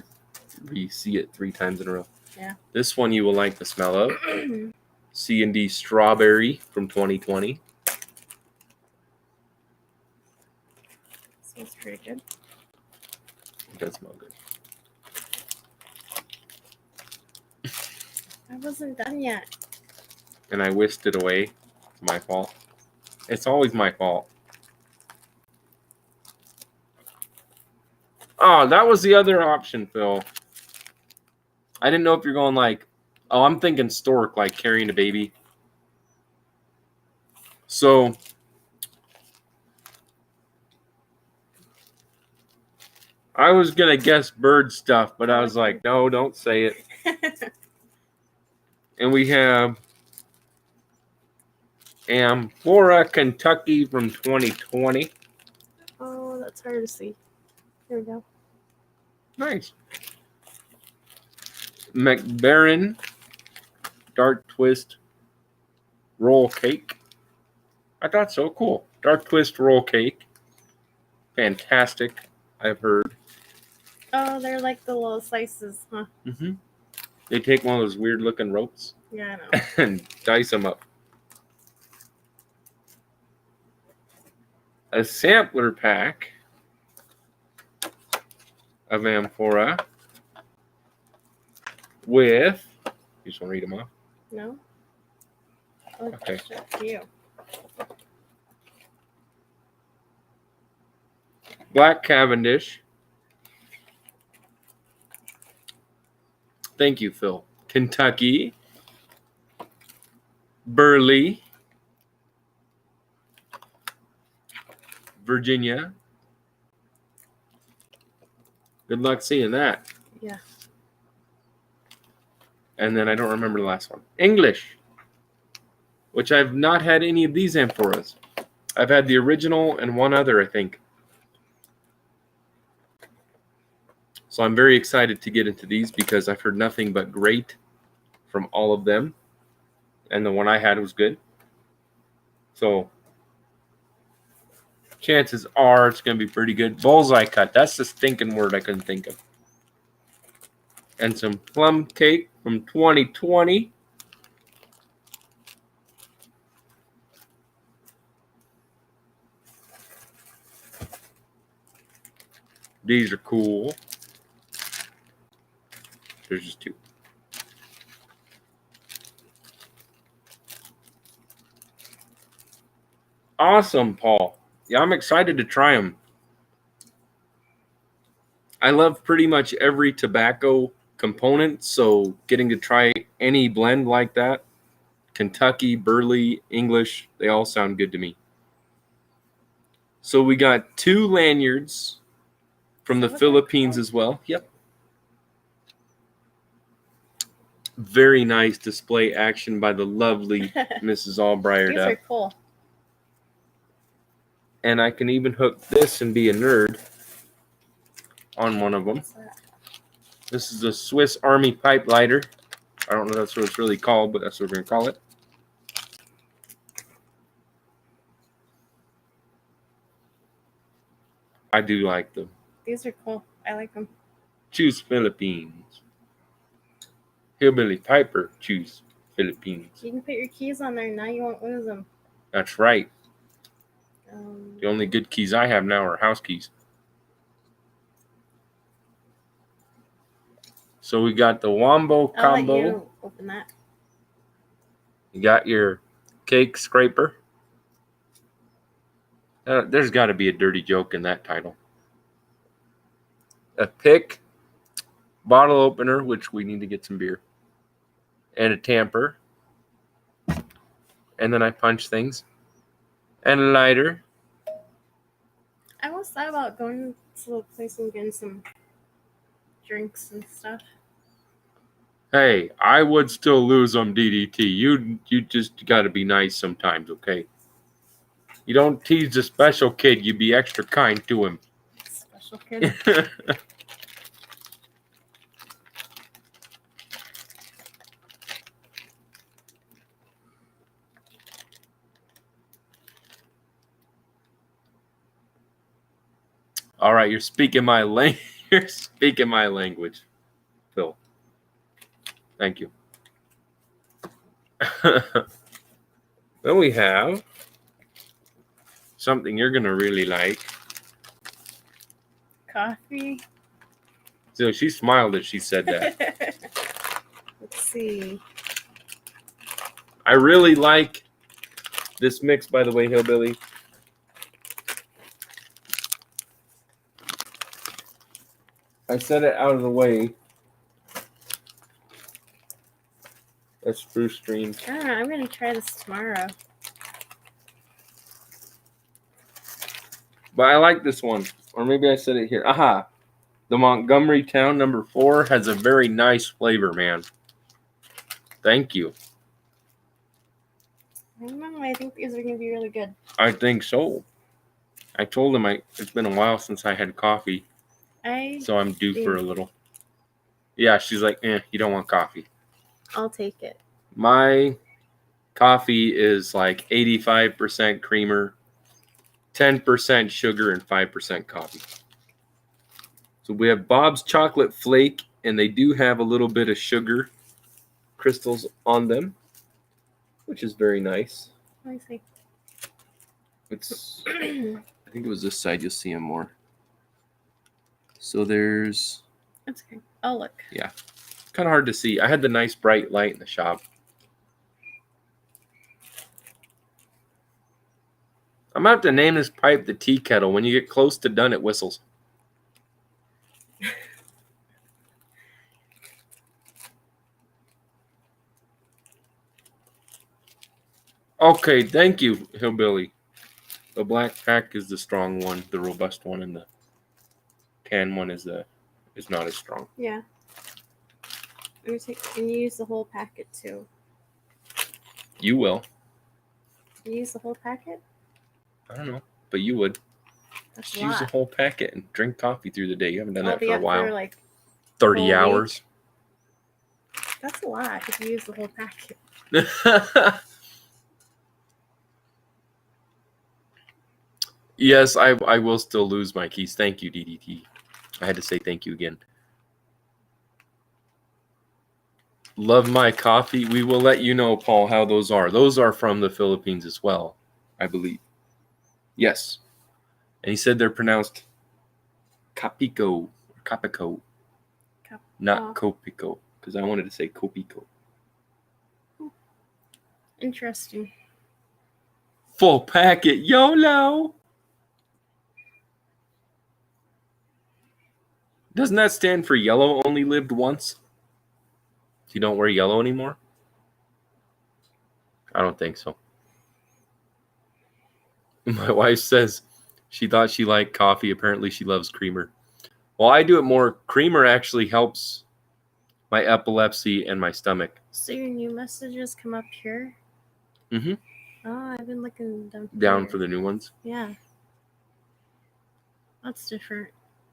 re-see it 3 times in a row. Yeah. This one you will like the smell of. C&D Strawberry from 2020. Smells pretty good. It does smell good. I wasn't done yet. And I whisked it away. It's my fault. It's always my fault. Oh, that was the other option, Phil. I didn't know if you're going like, oh, I'm thinking stork, like carrying a baby. So I was going to guess bird stuff, but I was like, no, don't say it. And we have Amphora, Kentucky from 2020. Oh, that's hard to see. Here we go. Nice. McBaron Dark Twist Roll Cake. I thought so. Cool. Dark Twist Roll Cake. Fantastic, I've heard. Oh, they're like the little slices, huh? Mm-hmm. They take one of those weird looking ropes Yeah, I know. and dice them up. A sampler pack of Amphora with, you just want to read them off? No? Oh, Okay. shit, you. Black Cavendish. Thank you, Phil. Kentucky. Burley. Virginia. Good luck seeing that. Yeah. And then I don't remember the last one. English, which I've not had any of these amphoras. I've had the original and one other, I think. So I'm very excited to get into these because I've heard nothing but great from all of them. And the one I had was good. So Chances are it's going to be pretty good. Bullseye cut. That's the stinking word I couldn't think of. And some plum cake from 2020. These are cool. There's just two. Awesome, Paul. Yeah, I'm excited to try them. I love pretty much every tobacco component, so getting to try any blend like that, Kentucky, Burley, English, they all sound good to me. So we got 2 lanyards from the Philippines as well. Yep. Very nice display action by the lovely Mrs. Briar'd. These are cool. And I can even hook this and be a nerd on one of them. This is a Swiss Army pipe lighter. I don't know that's what it's really called, but that's what we're going to call it. I do like them. These are cool. I like them. Choose Philippines. Hillbilly Piper, choose Philippines. You can put your keys on there. Now you won't lose them. That's right. The only good keys I have now are house keys. So we got the Wombo combo. I'll let you open that. You got your cake scraper. There's got to be a dirty joke in that title. A pick, bottle opener, which we need to get some beer, and a tamper. And then I punch things. And a lighter. I almost thought about going to the place and getting some drinks and stuff. Hey, I would still lose them, DDT. You just got to be nice sometimes, okay? You don't tease the special kid. You be extra kind to him. Special kid. All right, you're speaking my language. You're speaking my language, Phil. Thank you. Then we have something you're gonna really like. Coffee. So she smiled as she said that. Let's see. I really like this mix, by the way, Hillbilly. I set it out of the way. That's Spruce Stream. I don't know. I'm going to try this tomorrow. But I like this one. Or maybe I said it here. Aha. The Montgomery Town number 4 has a very nice flavor, man. Thank you. I don't know. I think these are going to be really good. I think so. I told him it's been a while since I had coffee. So I'm due for a little. Yeah, she's like, you don't want coffee. I'll take it. My coffee is like 85% creamer, 10% sugar, and 5% coffee. So we have Bob's Chocolate Flake, and they do have a little bit of sugar crystals on them, which is very nice. I see. It's, I think it was this side. You'll see them more. So there's... That's okay. Oh, look. Yeah. Kind of hard to see. I had the nice bright light in the shop. I'm about to name this pipe the tea kettle. When you get close to done, it whistles. Okay, thank you, Hillbilly. The black pack is the strong one, the robust one, and the can one is not as strong. Yeah. Can you use the whole packet too? You will. Can you use the whole packet? I don't know, but you would. That's Just use the whole packet and drink coffee through the day. You haven't done that for a while. For like 30 hours. That's a lot if you use the whole packet. Yes, I will still lose my keys. Thank you, DDT. I had to say thank you again. Love my coffee. We will let you know, Paul, how those are. Those are from the Philippines as well, I believe. Yes. And he said they're pronounced Capico, Capico, not Copico, because I wanted to say Copico. Interesting. Full packet, YOLO. Doesn't that stand for yellow only lived once? You don't wear yellow anymore? I don't think so. My wife says she thought she liked coffee. Apparently she loves creamer. Well, I do it more. Creamer actually helps my epilepsy and my stomach. So your new messages come up here? Mm-hmm. Oh, I've been looking down for the new ones. Yeah. That's different.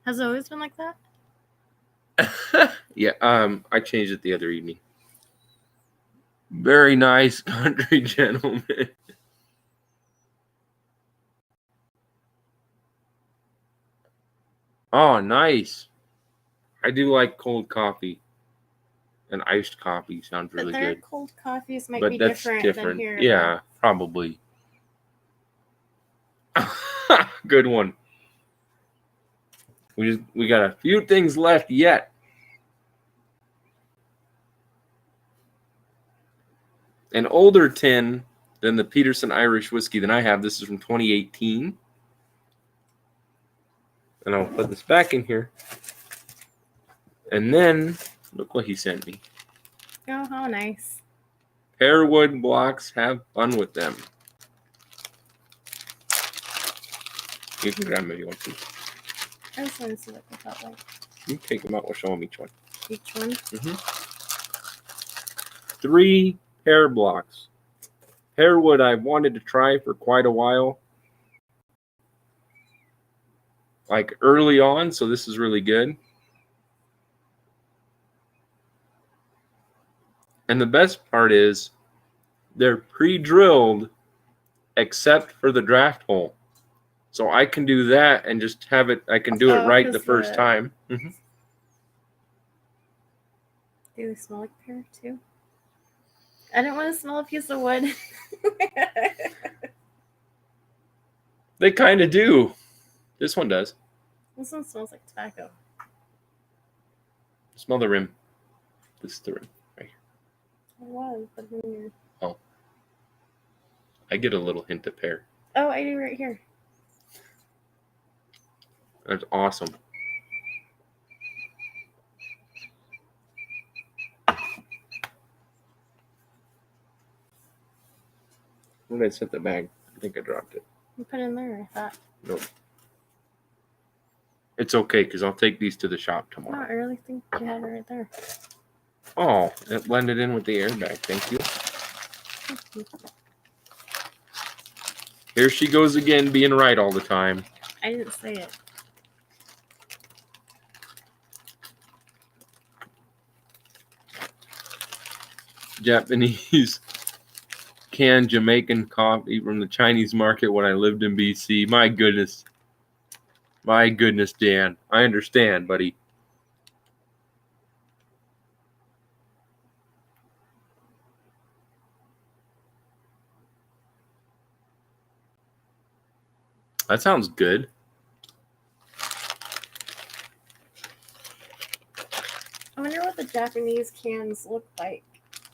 Has it always been like that? Yeah, I changed it the other evening. Very nice country gentleman. Oh, nice. I do like cold coffee. And iced coffee sounds really good. Cold coffees might but be that's different than here. Yeah, probably. Good one. We got a few things left yet. An older tin than the Peterson Irish whiskey than I have. This is from 2018. And I'll put this back in here. And then, look what he sent me. Oh, how nice. Pearwood blocks, have fun with them. You can grab them if you want to. I just want to see what they felt like. You take them out, we'll show them each one. Each one? Mm-hmm. 3 pear blocks. Pearwood I've wanted to try for quite a while. Like early on, so this is really good. And the best part is they're pre-drilled except for the draft hole. So I can do that and just have it, I can do it right the first time. Mm-hmm. Do they smell like pear too? I didn't want to smell a piece of wood. They kind of do. This one does. This one smells like tobacco. Smell the rim. This is the rim right here. It was, but then Oh. I get a little hint of pear. Oh, I do right here. That's awesome. Where did I set the bag? I think I dropped it. You put it in there, I thought. Nope. It's okay, because I'll take these to the shop tomorrow. No, I really think you have it right there. Oh, it blended in with the airbag. Thank you. Here she goes again, being right all the time. I didn't say it. Japanese canned Jamaican coffee from the Chinese market when I lived in BC. My goodness. My goodness, Dan. I understand, buddy. That sounds good. I wonder what the Japanese cans look like.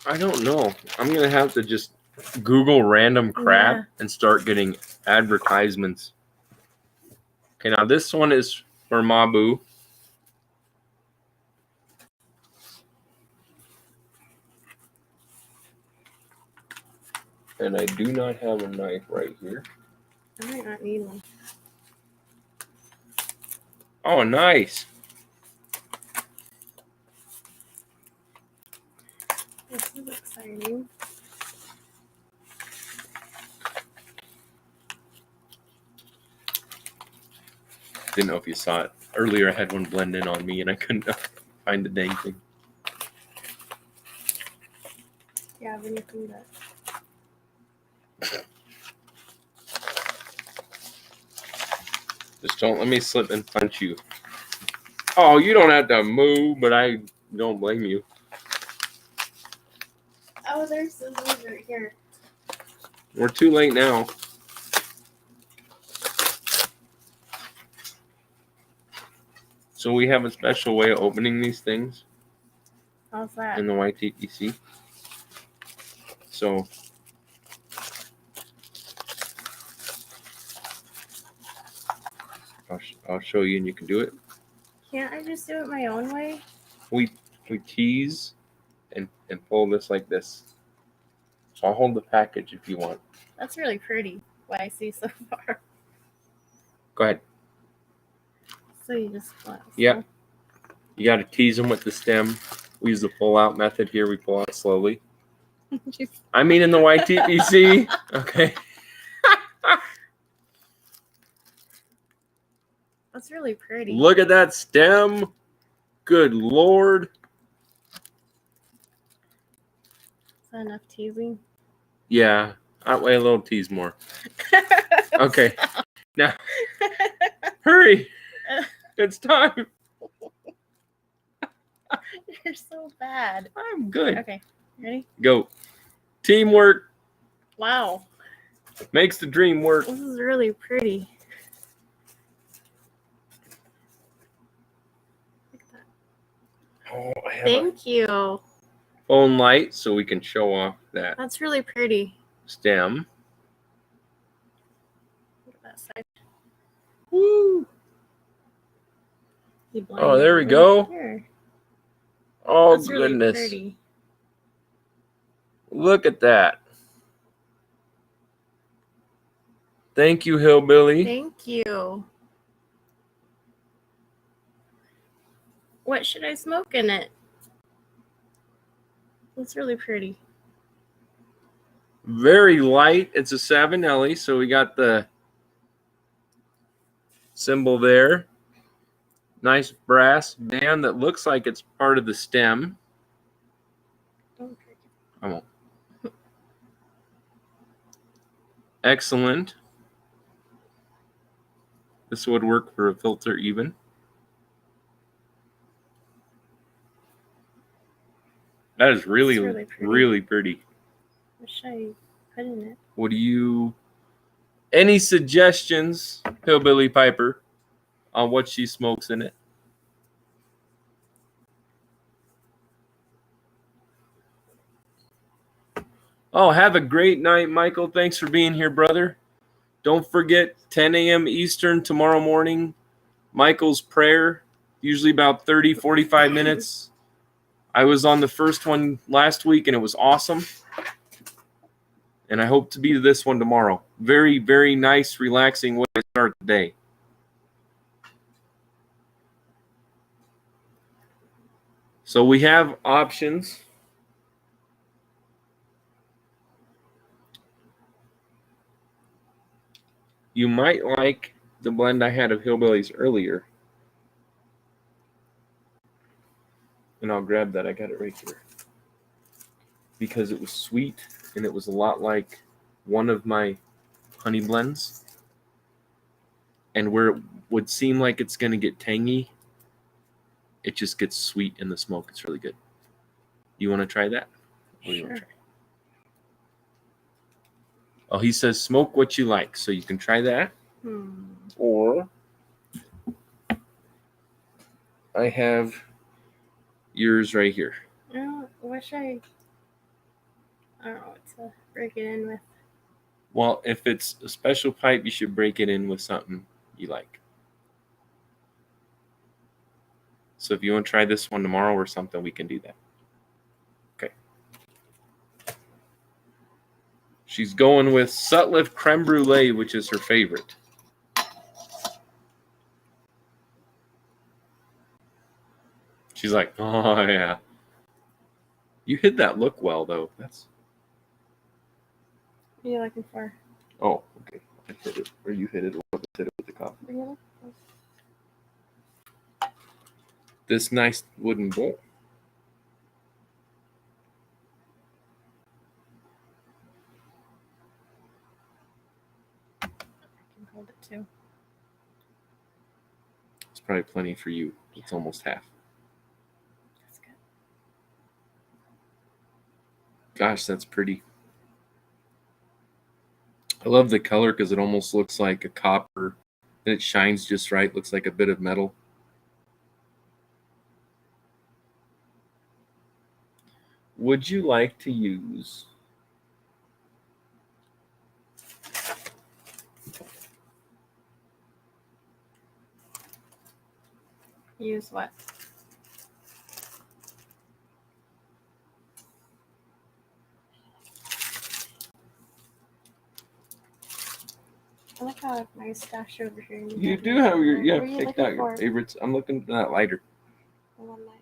I don't know. I'm going to have to just Google random crap and start getting advertisements. Okay, now this one is for Mabu. And I do not have a knife right here. I might not need one. Oh, nice. This is exciting. Didn't know if you saw it. Earlier I had one blend in on me and I couldn't find the dang thing. Yeah, I've been looking at Just don't let me slip and punch you. Oh, you don't have to move, but I don't blame you. Oh, there's scissors right here. We're too late now. So we have a special way of opening these things How's that? in the YTPC. So I'll show you and you can do it. Can't I just do it my own way? We tease and pull this like this. So I'll hold the package if you want. That's really pretty, what I see so far. Go ahead. So you just want Yep. You got to tease them with the stem. We use the pull out method here. We pull out slowly. I mean in the YTPC. Okay. That's really pretty. Look at that stem. Good Lord. Is that enough teasing? Yeah. That way a little tease more. Okay. Now, hurry. It's time. You're so bad. I'm good. Okay. Ready? Go. Teamwork Wow. makes the dream work. This is really pretty. Look at that. Oh, I have Thank you. a phone light so we can show off that That's really pretty. stem. Look at that side. Woo. You Oh, there we go. Here. Oh, That's really goodness. pretty. Look at that. Thank you, Hillbilly. Thank you. What should I smoke in it? It's really pretty. Very light. It's a Savinelli, so we got the symbol there. Nice brass band that looks like it's part of the stem. Don't drink it. I won't. Excellent. This would work for a filter even. That is really, It's really pretty. really pretty. What should I put in it? What do you... Any suggestions, Hillbilly Piper, on what she smokes in it? Oh, have a great night, Michael. Thanks for being here, brother. Don't forget, 10 a.m. Eastern tomorrow morning, Michael's prayer, usually about 30, 45 minutes. I was on the first one last week, and it was awesome. And I hope to be to this one tomorrow. Very, very nice, relaxing way to start the day. So we have options. You might like the blend I had of Hillbillies earlier. And I'll grab that. I got it right here. Because it was sweet, and it was a lot like one of my honey blends. And where it would seem like it's going to get tangy, it just gets sweet in the smoke. It's really good. You want to try that? What do you want to try? Oh, he says smoke what you like, so you can try that. Or I have yours right here. I don't know what to break it in with. Well, if it's a special pipe, you should break it in with something you like. So if you want to try this one tomorrow or something, we can do that. Okay. She's going with Sutliff Creme Brulee, which is her favorite. She's like, oh, yeah. You hit that look well, though. That's. What are you looking for? Oh, okay. I hit it. Or you hit it. Or I hit it with the coffee. Really? This nice wooden bowl. I can hold it too. probably plenty for you. It's almost half. That's good. Gosh, that's pretty. I love the color because it almost looks like a copper, and it shines just right. Looks like a bit of metal. Would you like to use Use what? I like how I have my stash over here. You do have your, What are you picked looking out your for? favorites. I'm looking for that lighter. The one night.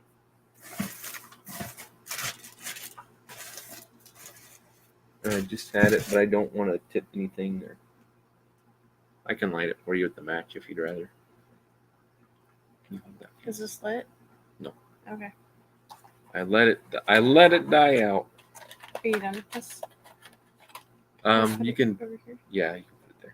I just had it, but I don't want to tip anything there. I can light it for you with the match if you'd rather. Can you hold that? Is this lit? No. Okay. I let it die out. Are you done with this? You can, Over here. yeah, you can put it there.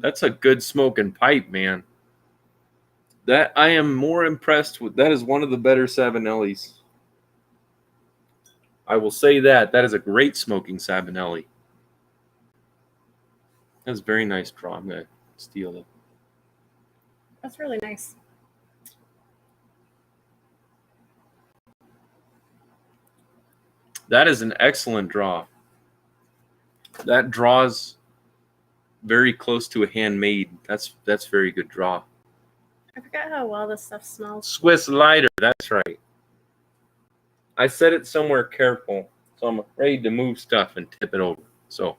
That's a good smoking pipe, man. That I am more impressed with. That is one of the better Savinellis. I will say that. That is a great smoking Savinelli. That's a very nice draw. I'm gonna steal it. That's really nice. That is an excellent draw. That draws very close to a handmade. That's very good draw. I forgot how well this stuff smells. Swiss lighter. That's right. I set it somewhere careful, so I'm afraid to move stuff and tip it over. So.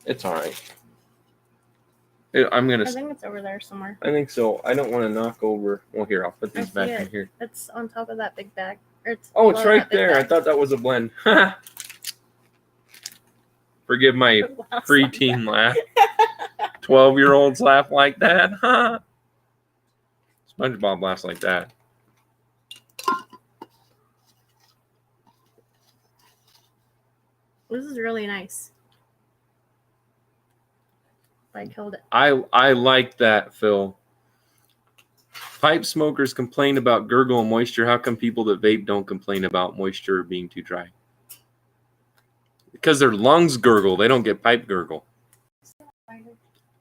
It's all right. I'm gonna. I think it's over there somewhere. I think so. I don't want to knock over. Well, here, I'll put these back in here. It's on top of that big bag. It's right there. I thought that was a blend. Forgive my preteen laugh. 12-year-olds laugh like that. SpongeBob laughs like that. This is really nice. I killed it. I like that, Phil. Pipe smokers complain about gurgle and moisture. How come people that vape don't complain about moisture being too dry? Because their lungs gurgle. They don't get pipe gurgle.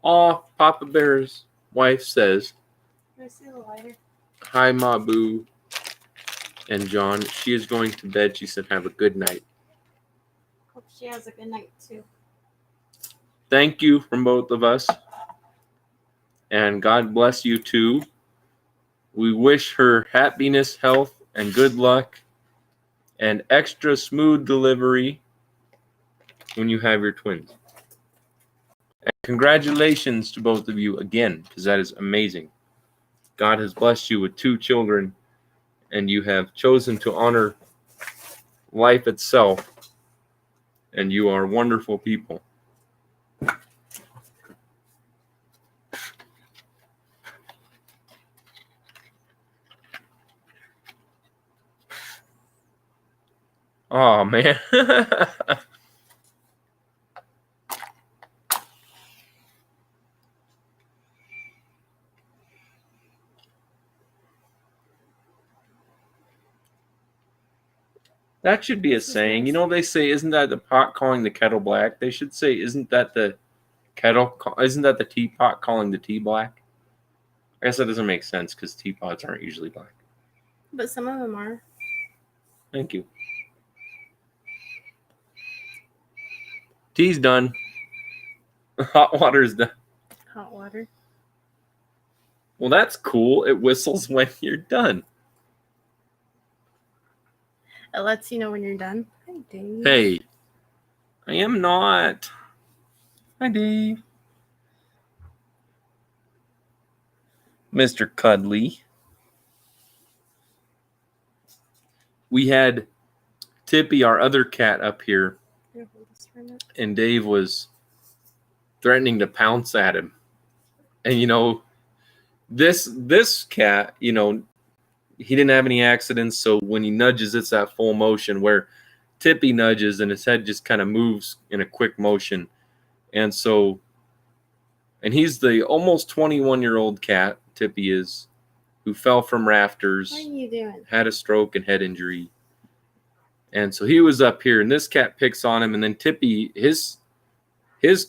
Aw, Papa Bear's wife says, Can I see the lighter? hi, Mabu and John. She is going to bed. She said, have a good night. Hope she has a good night, too. Thank you from both of us. And God bless you, too. We wish her happiness, health, and good luck, and extra smooth delivery when you have your twins. And congratulations to both of you again, because that is amazing. God has blessed you with 2 children, and you have chosen to honor life itself, and you are wonderful people. Oh, man. That should be a saying. You know, they say, isn't that the pot calling the kettle black? They should say, isn't that the teapot calling the tea black? I guess that doesn't make sense because teapots aren't usually black. But some of them are. Thank you. Tea's done. Hot water's done. Hot water. Well, that's cool. It whistles when you're done. It lets you know when you're done. Hi, Dave. Hey, I am not. Hi, Dave. Mr. Cuddly. We had Tippy, our other cat, up here, and Dave was threatening to pounce at him. And you know, this cat, you know, he didn't have any accidents, so when he nudges, it's that full motion, where Tippy nudges and his head just kind of moves in a quick motion. And so, and he's the almost 21-year-old cat, Tippy is, who fell from rafters, What are you doing? had a stroke and head injury. And so he was up here, and this cat picks on him, and then Tippy, his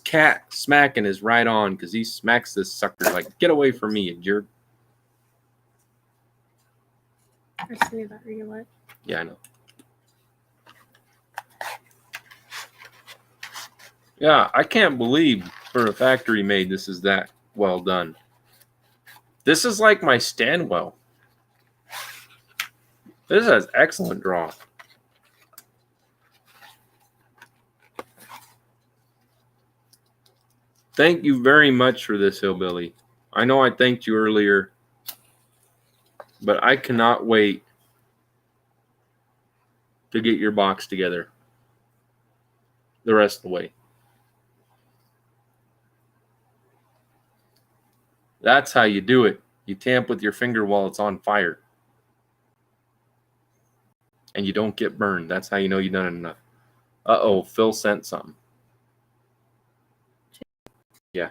cat smacking is right on, because he smacks this sucker like, get away from me, you jerk. I see that real life. Yeah, I know. Yeah, I can't believe for a factory made this is that well done. This is like my Stanwell. This has excellent draw. Thank you very much for this, Hillbilly. I know I thanked you earlier, but I cannot wait to get your box together the rest of the way. That's how you do it. You tamp with your finger while it's on fire. And you don't get burned. That's how you know you've done it enough. Uh-oh, Phil sent something. Yeah.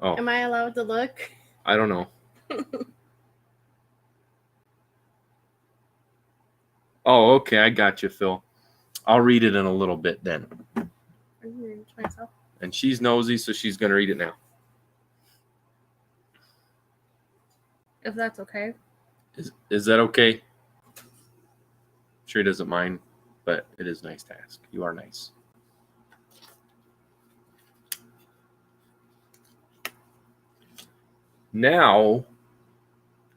Oh, Am I allowed to look? I don't know. Oh, okay, I got you, Phil. I'll read it in a little bit then. Myself. And she's nosy, so she's going to read it now. If that's okay. Is that okay? Sure he doesn't mind, but it is nice to ask. You are nice. Now,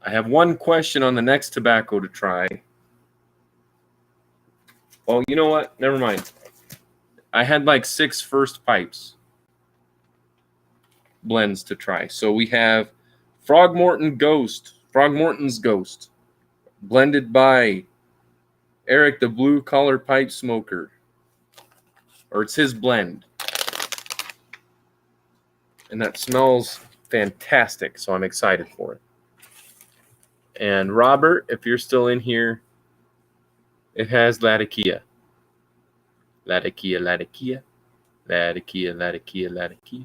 I have one question on the next tobacco to try. Oh, you know what? Never mind. I had like 6 first pipes blends to try. So we have Frogmorton's Ghost, blended by Eric the Blue Collar Pipe Smoker. Or it's his blend. And that smells fantastic, so I'm excited for it. And Robert, if you're still in here, it has Latakia. Latakia, Latakia. Latakia, Latakia, Latakia.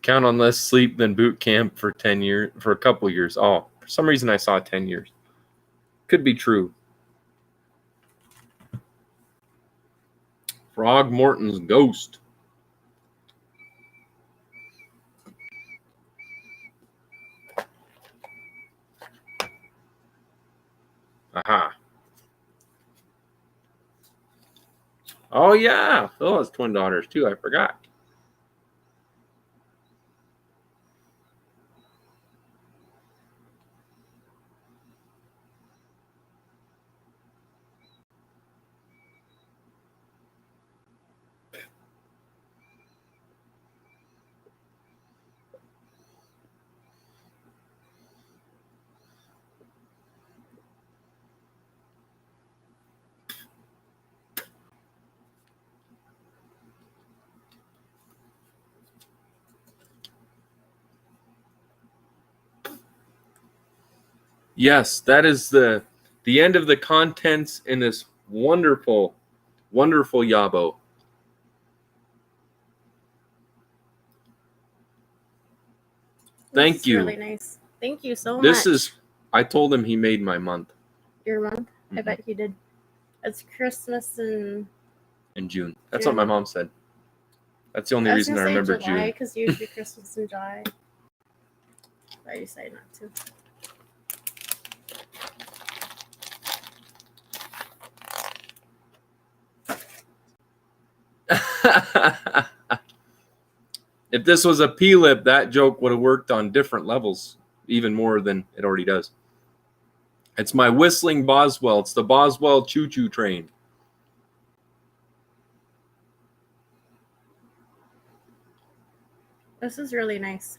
Count on less sleep than boot camp for 10 years, for a couple years. Oh, for some reason I saw 10 years. Could be true. Frogmorton's Ghost. Aha. Oh, yeah. Phil has twin daughters, too. I forgot. Yes, that is the end of the contents in this wonderful, wonderful YABO. Thank you. Really nice. Thank you so much. This is, I told him he made my month. Your month? I bet he did. It's Christmas in June. That's what my mom said. That's the only reason I remember July, June. because usually Christmas in July. I decided not to. If this was a P-lip, that joke would have worked on different levels, even more than it already does. It's my whistling Boswell. It's the Boswell choo-choo train. This is really nice.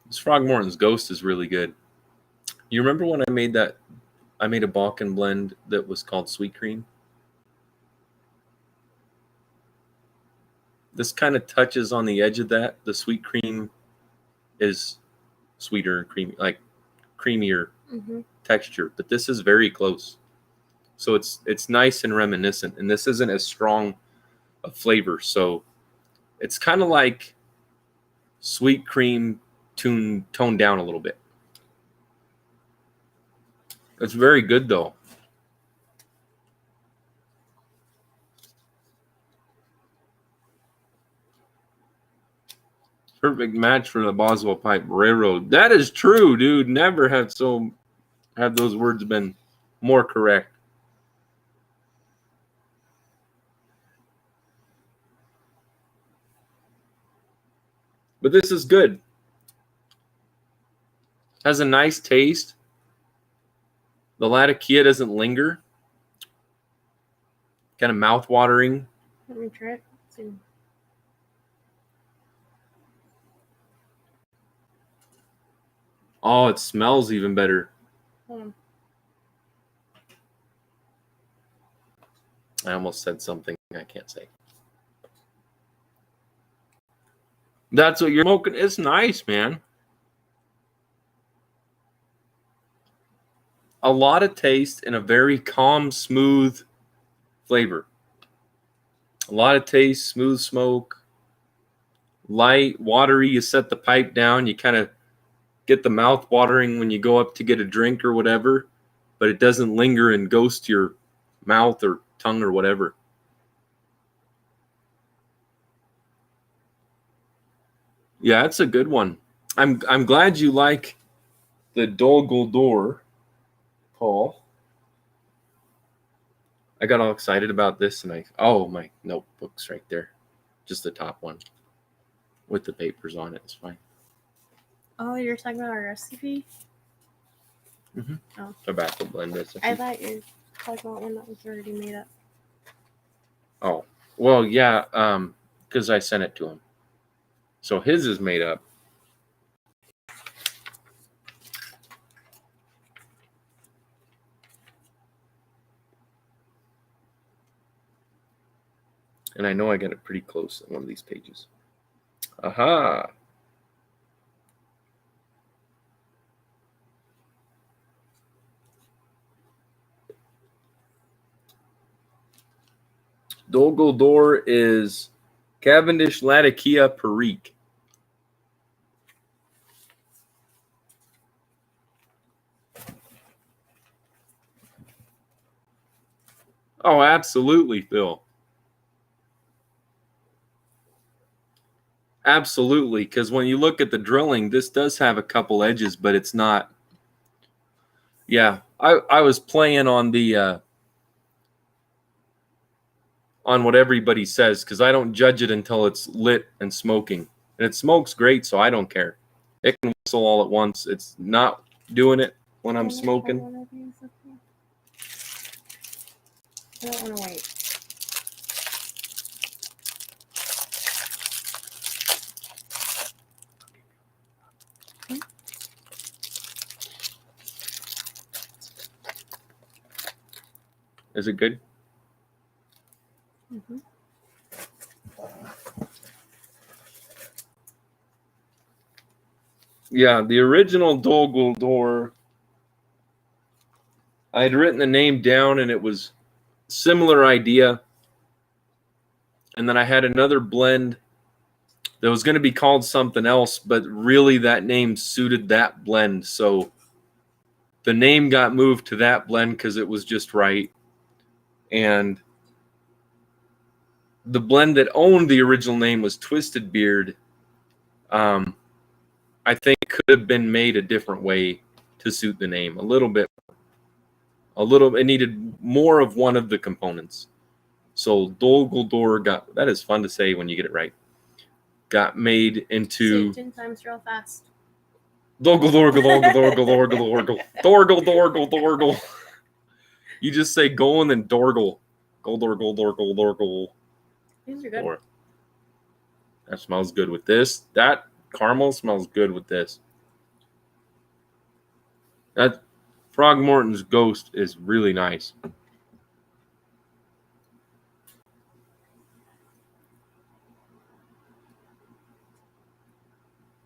This Frogmorton's Ghost is really good. You remember when I made that? I made a Balkan blend that was called Sweet Cream. This kind of touches on the edge of that. The Sweet Cream is sweeter and creamy, like creamier texture, but this is very close. So it's nice and reminiscent, and this isn't as strong a flavor. So it's kind of like Sweet Cream toned down a little bit. It's very good though. Perfect match for the Boswell Pipe Railroad. That is true, dude. Never have those words been more correct. But this is good. Has a nice taste. The Latakia doesn't linger. Kind of mouth-watering. Let me try it. Let's see. Oh, it smells even better. Hold on. I almost said something I can't say. That's what you're smoking. It's nice, man. A lot of taste and a very calm, smooth flavor. A lot of taste, smooth smoke, light, watery. You set the pipe down. You kind of get the mouth watering when you go up to get a drink or whatever, but it doesn't linger and ghost your mouth or tongue or whatever. Yeah, it's a good one. I'm glad you like the Dol Guldur, Paul. I got all excited about this, and my notebook's right there, just the top one with the papers on it. It's fine. Oh, you're talking about our recipe? Mm-hmm. Oh. Tobacco blend recipe. I thought you were talking about one that was already made up. Oh, well, yeah, because I sent it to him. So his is made up. And I know I got it pretty close on one of these pages. Aha! Dol Guldur is Cavendish Latakia Perique. Oh, absolutely, Phil. Absolutely, because when you look at the drilling, this does have a couple edges, but it's not. Yeah, I was playing on the on what everybody says because I don't judge it until it's lit and smoking, and it smokes great, so I don't care. It can whistle all at once. It's not doing it when I'm smoking. I don't want to wait. Is it good? Mm-hmm. Yeah, the original Dol Guldur, I had written the name down, and it was similar idea. And then I had another blend that was going to be called something else, but really that name suited that blend. So the name got moved to that blend because it was just right. And the blend that owned the original name was Twisted Beard. I think could have been made a different way to suit the name a little bit. It needed more of one of the components. So Dol Guldur that is fun to say when you get it right. Got made into. Say it 10 times real fast. Dorgle, dorgle, dorgle, dorgle, dorgle, dorgle. Dorgle, dorgle, dorgle. You just say go and then dorgle. Go, dorgle, dorgle, dorgle. These are good. Or, that smells good with this. That caramel smells good with this. That Frogmorton's Ghost is really nice.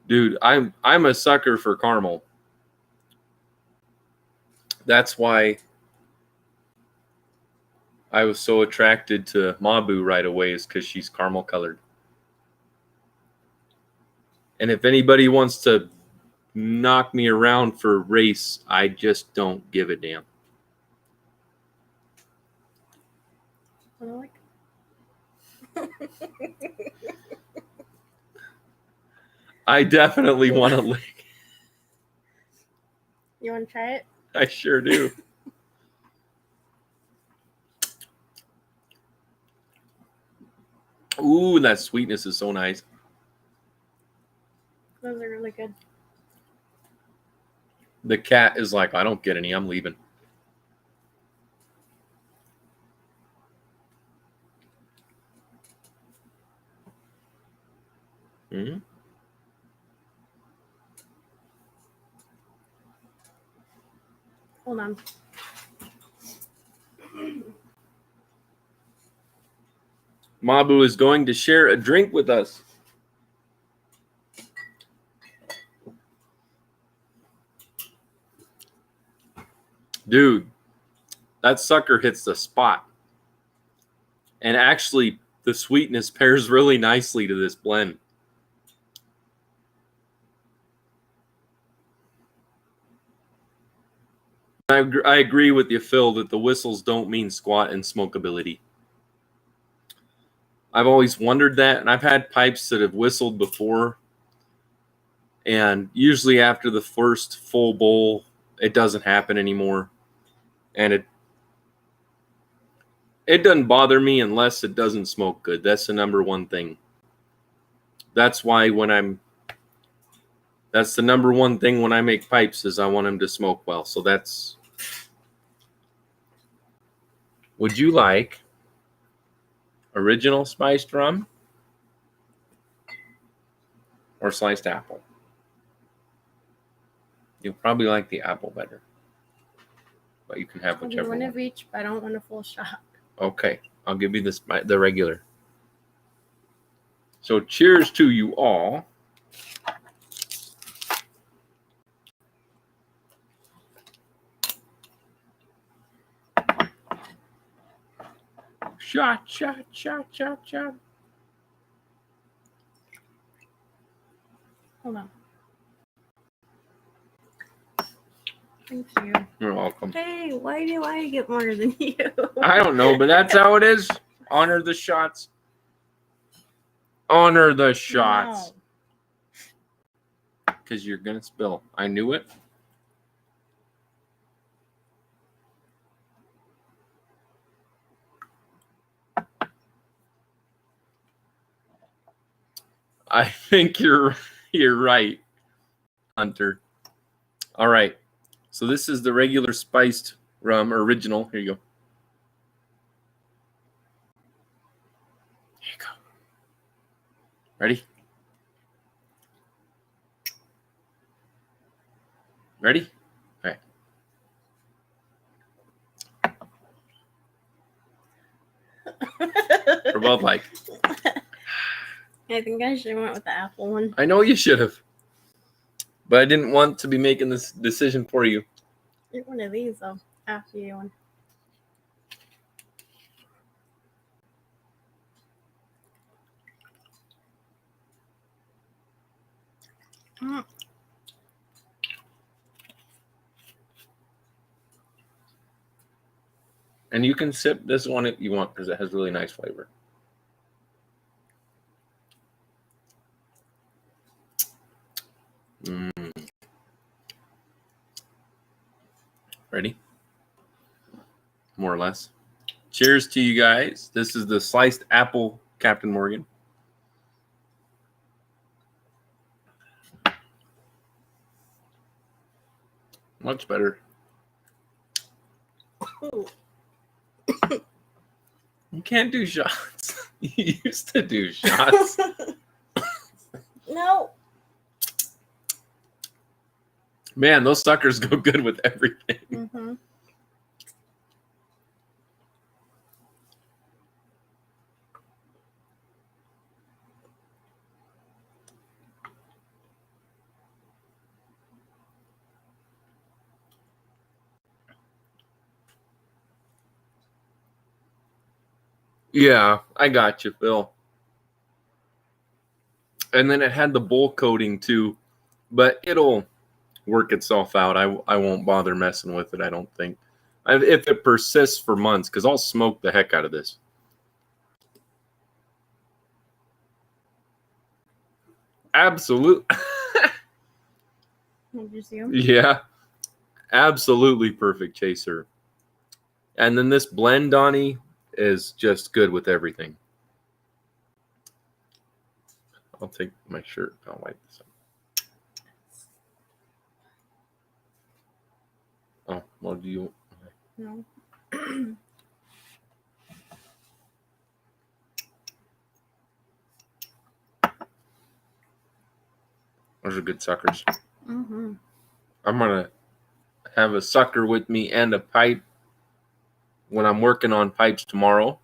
Dude, I'm a sucker for caramel. That's why I was so attracted to Mabu right away, is because she's caramel colored. And if anybody wants to knock me around for race, I just don't give a damn. I like. I definitely want to lick. You want to try it? I sure do. Ooh, that sweetness is so nice. Those are really good. The cat is like, I don't get any. I'm leaving. Mm-hmm. Hold on. Mabu is going to share a drink with us. Dude, that sucker hits the spot. And actually, the sweetness pairs really nicely to this blend. I agree with you, Phil, that the whistles don't mean squat in smokability. I've always wondered that, and I've had pipes that have whistled before, and usually after the first full bowl, it doesn't happen anymore, and it doesn't bother me unless it doesn't smoke good. That's the number one thing. That's why that's the number one thing when I make pipes, is I want them to smoke well. So that's. Would you like original spiced rum or sliced apple? You'll probably like the apple better, but you can have I'll whichever do one one. of each, but I don't want a full shot. Okay, I'll give you the regular. So cheers to you all. Shot, shot, shot, shot, shot. Hold on. Thank you. You're welcome. Hey, why do I get more than you? I don't know, but that's how it is. Honor the shots. Honor the shots. Because you're going to spill. I knew it. I think you're right, Hunter. All right. So this is the regular spiced rum, original. Here you go. Here you go. Ready? Ready? All right. We're both like. I think I should have went with the apple one. I know you should have. But I didn't want to be making this decision for you. Get one of these, though, after you one. Mm. And you can sip this one if you want, because it has really nice flavor. Ready? More or less. Cheers to you guys. This is the sliced apple Captain Morgan. Much better. Ooh. You can't do shots. You used to do shots. No. Man, those suckers go good with everything. Mm-hmm. Yeah, I got you, Phil. And then it had the bowl coating too, but it'll work itself out. I won't bother messing with it, I don't think. If it persists for months, because I'll smoke the heck out of this. Absolutely. Did you see him? Yeah, absolutely perfect chaser. And then this blend, Donnie, is just good with everything. I'll take my shirt. I'll wipe this up. Oh, well, do you? No. Those are good suckers. Mm-hmm. I'm going to have a sucker with me and a pipe when I'm working on pipes tomorrow.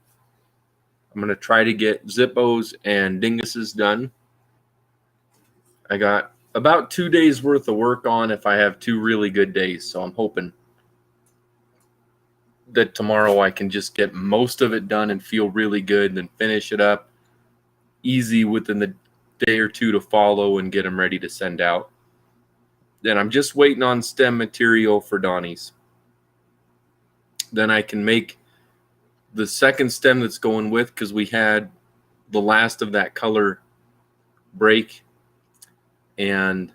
I'm going to try to get Zippos and Dinguses done. I got about 2 days worth of work on if I have 2 really good days. So I'm hoping that tomorrow I can just get most of it done and feel really good and then finish it up easy within the day or 2 to follow and get them ready to send out. Then I'm just waiting on stem material for Donnie's. Then I can make the second stem that's going with, because we had the last of that color break, and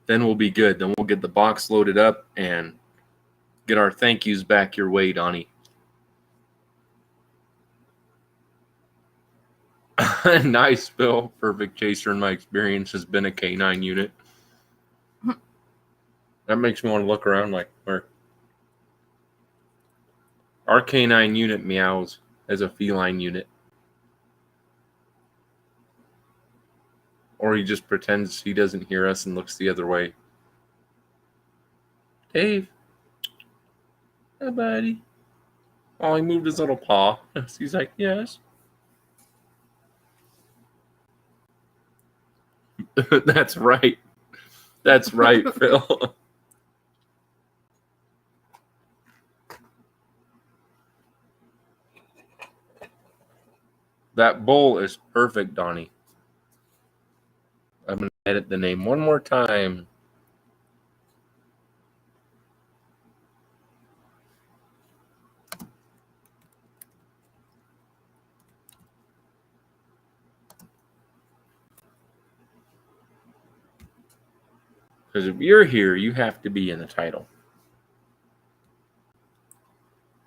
then we'll be good. Then we'll get the box loaded up and get our thank yous back your way, Donnie. Nice, Bill. Perfect chaser in my experience has been a K9 unit. That makes me want to look around like where our K9 unit meows as a feline unit. Or he just pretends he doesn't hear us and looks the other way. Dave. Hey, buddy. Oh, he moved his little paw. He's like, yes. That's right. That's right, Phil. That bowl is perfect, Donnie. I'm going to edit the name one more time. Because if you're here, you have to be in the title.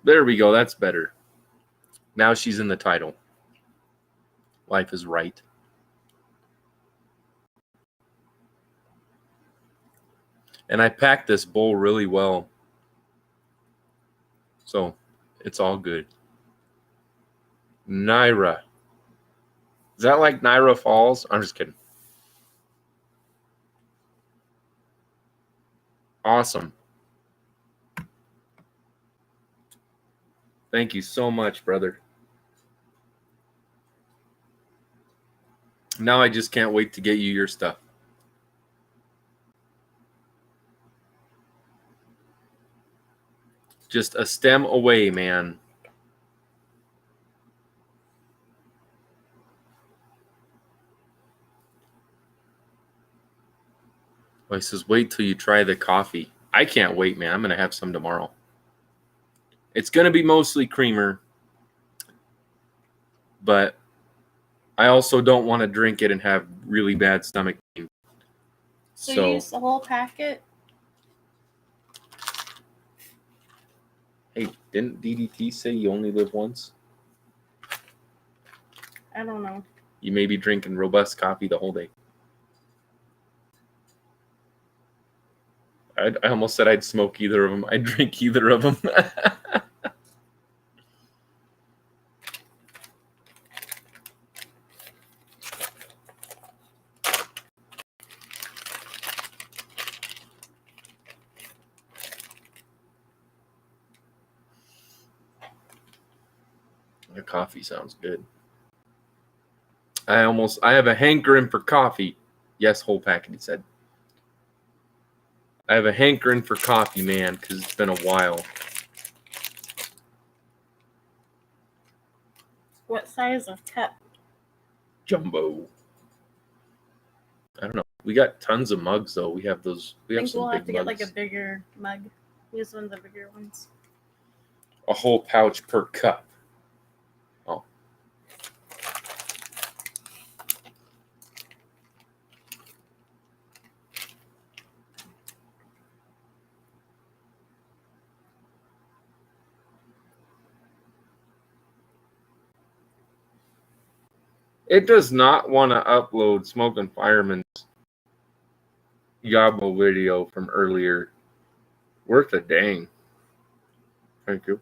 There we go. That's better. Now she's in the title. Life is right. And I packed this bowl really well. So it's all good. Naira. Is that like Naira Falls? I'm just kidding. Awesome. Thank you so much, brother. Now I just can't wait to get you your stuff. Just a stem away, man. Oh, he says, wait till you try the coffee. I can't wait, man. I'm going to have some tomorrow. It's going to be mostly creamer, but I also don't want to drink it and have really bad stomach pain. So you use the whole packet? Hey, didn't DDT say you only live once? I don't know. You may be drinking robust coffee the whole day. I almost said I'd smoke either of them. I'd drink either of them. The coffee sounds good. I have a hankering for coffee. Yes, whole packet, he said. I have a hankering for coffee, man, because it's been a while. What size of cup? Jumbo. I don't know. We got tons of mugs, though. We have those. We have some we'll big have to mugs. get like a bigger mug. Use one of the bigger ones. A whole pouch per cup. Oh. It does not want to upload Smoking Fireman's YABO video from earlier. Worth a dang. Thank you.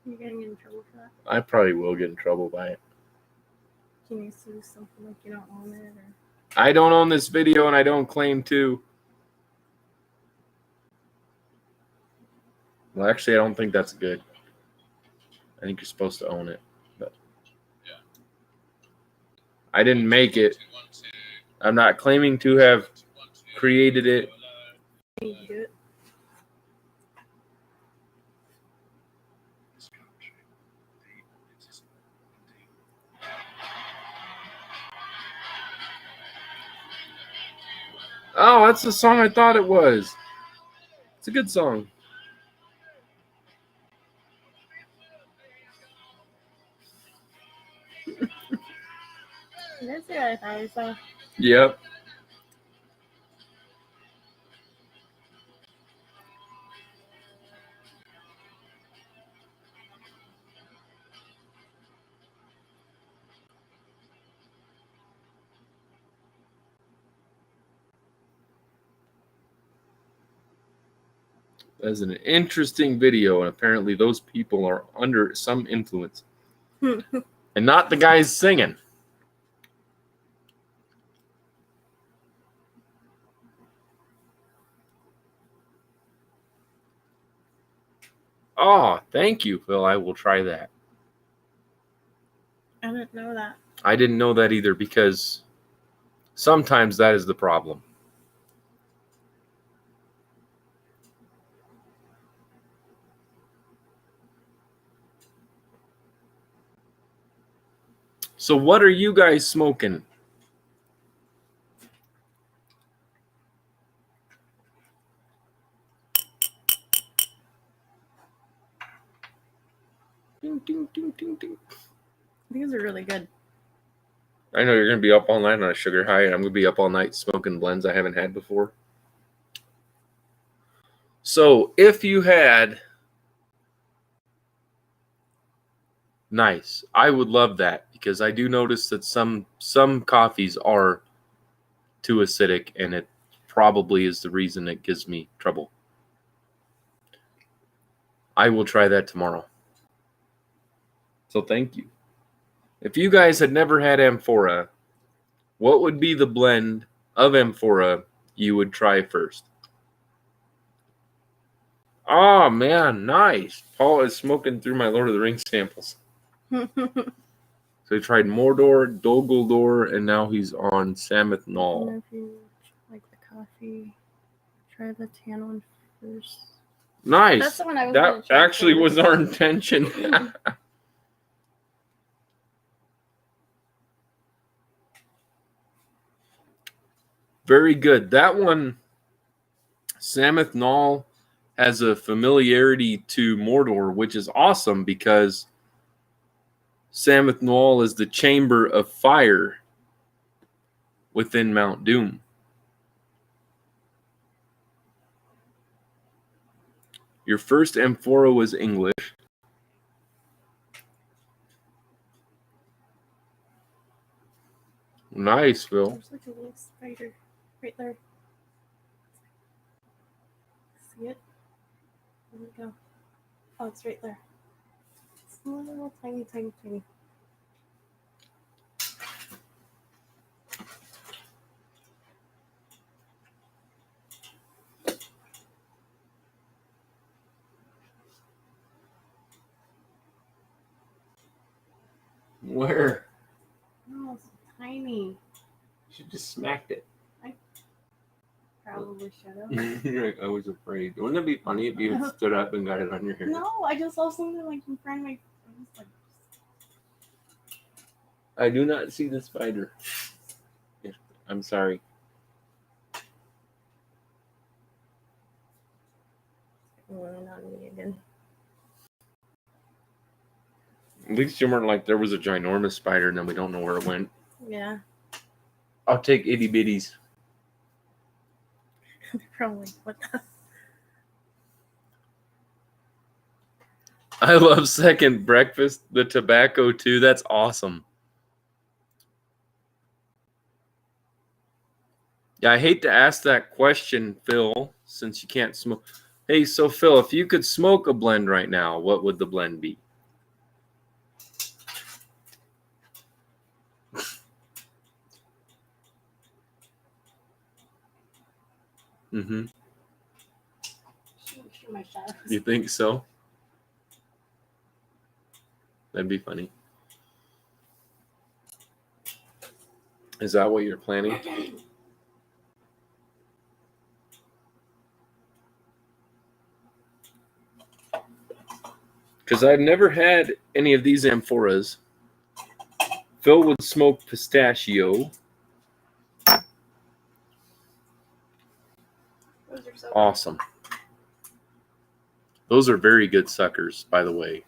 You're getting in trouble for that? I probably will get in trouble by it. Can you sue something like you don't own it? Or... I don't own this video and I don't claim to. Well, actually, I don't think that's good. I think you're supposed to own it. But I didn't make it. I'm not claiming to have created it. Can you do it? Oh, that's the song I thought it was. It's a good song. That's what I thought I saw. Yep. That's an interesting video, and apparently those people are under some influence. And not the guys singing. Oh, thank you, Phil. I will try that. I didn't know that. I didn't know that either, because sometimes that is the problem. So what are you guys smoking? Ding, ding, ding, ding, ding. These are really good. I know you're going to be up all night on a sugar high, and I'm going to be up all night smoking blends I haven't had before. So if you had... Nice. I would love that, because I do notice that some coffees are too acidic, and it probably is the reason it gives me trouble. I will try that tomorrow. So thank you. If you guys had never had Amphora, what would be the blend of Amphora you would try first? Oh, man, nice. Paul is smoking through my Lord of the Rings samples. So he tried Mordor, Dol Guldur, and now he's on Samith Nal. If you like the coffee, try the tan one first. Nice. That's the one I was that gonna try actually first. was our intention. Very good. That one, Samith Nal, has a familiarity to Mordor, which is awesome, because Samith Nual is the chamber of fire within Mount Doom. Your first amphora was English. Nice, Phil. There's like a little spider right there. See it? Where'd it go? Oh, it's right there. It's a little tiny, tiny, tiny. Where? Oh, it's tiny. You should just smacked it. Probably should have. I was afraid. Wouldn't it be funny if you stood up and got it on your hair? No, I just saw something like in front of my. I was like, I do not see the spider. I'm sorry. Land on me again. At least you weren't like there was a ginormous spider and then we don't know where it went. Yeah. I'll take itty bitties. Probably. What the? I love second breakfast, the tobacco too. That's awesome. Yeah, I hate to ask that question, Phil, since you can't smoke. Hey, so Phil, if you could smoke a blend right now, what would the blend be? Mm-hmm. Shoot my shadows. You think so? That'd be funny. Is that what you're planning? Because I've never had any of these amphoras. Phil would smoke pistachio. Those are so Awesome. Those are very good suckers, by the way.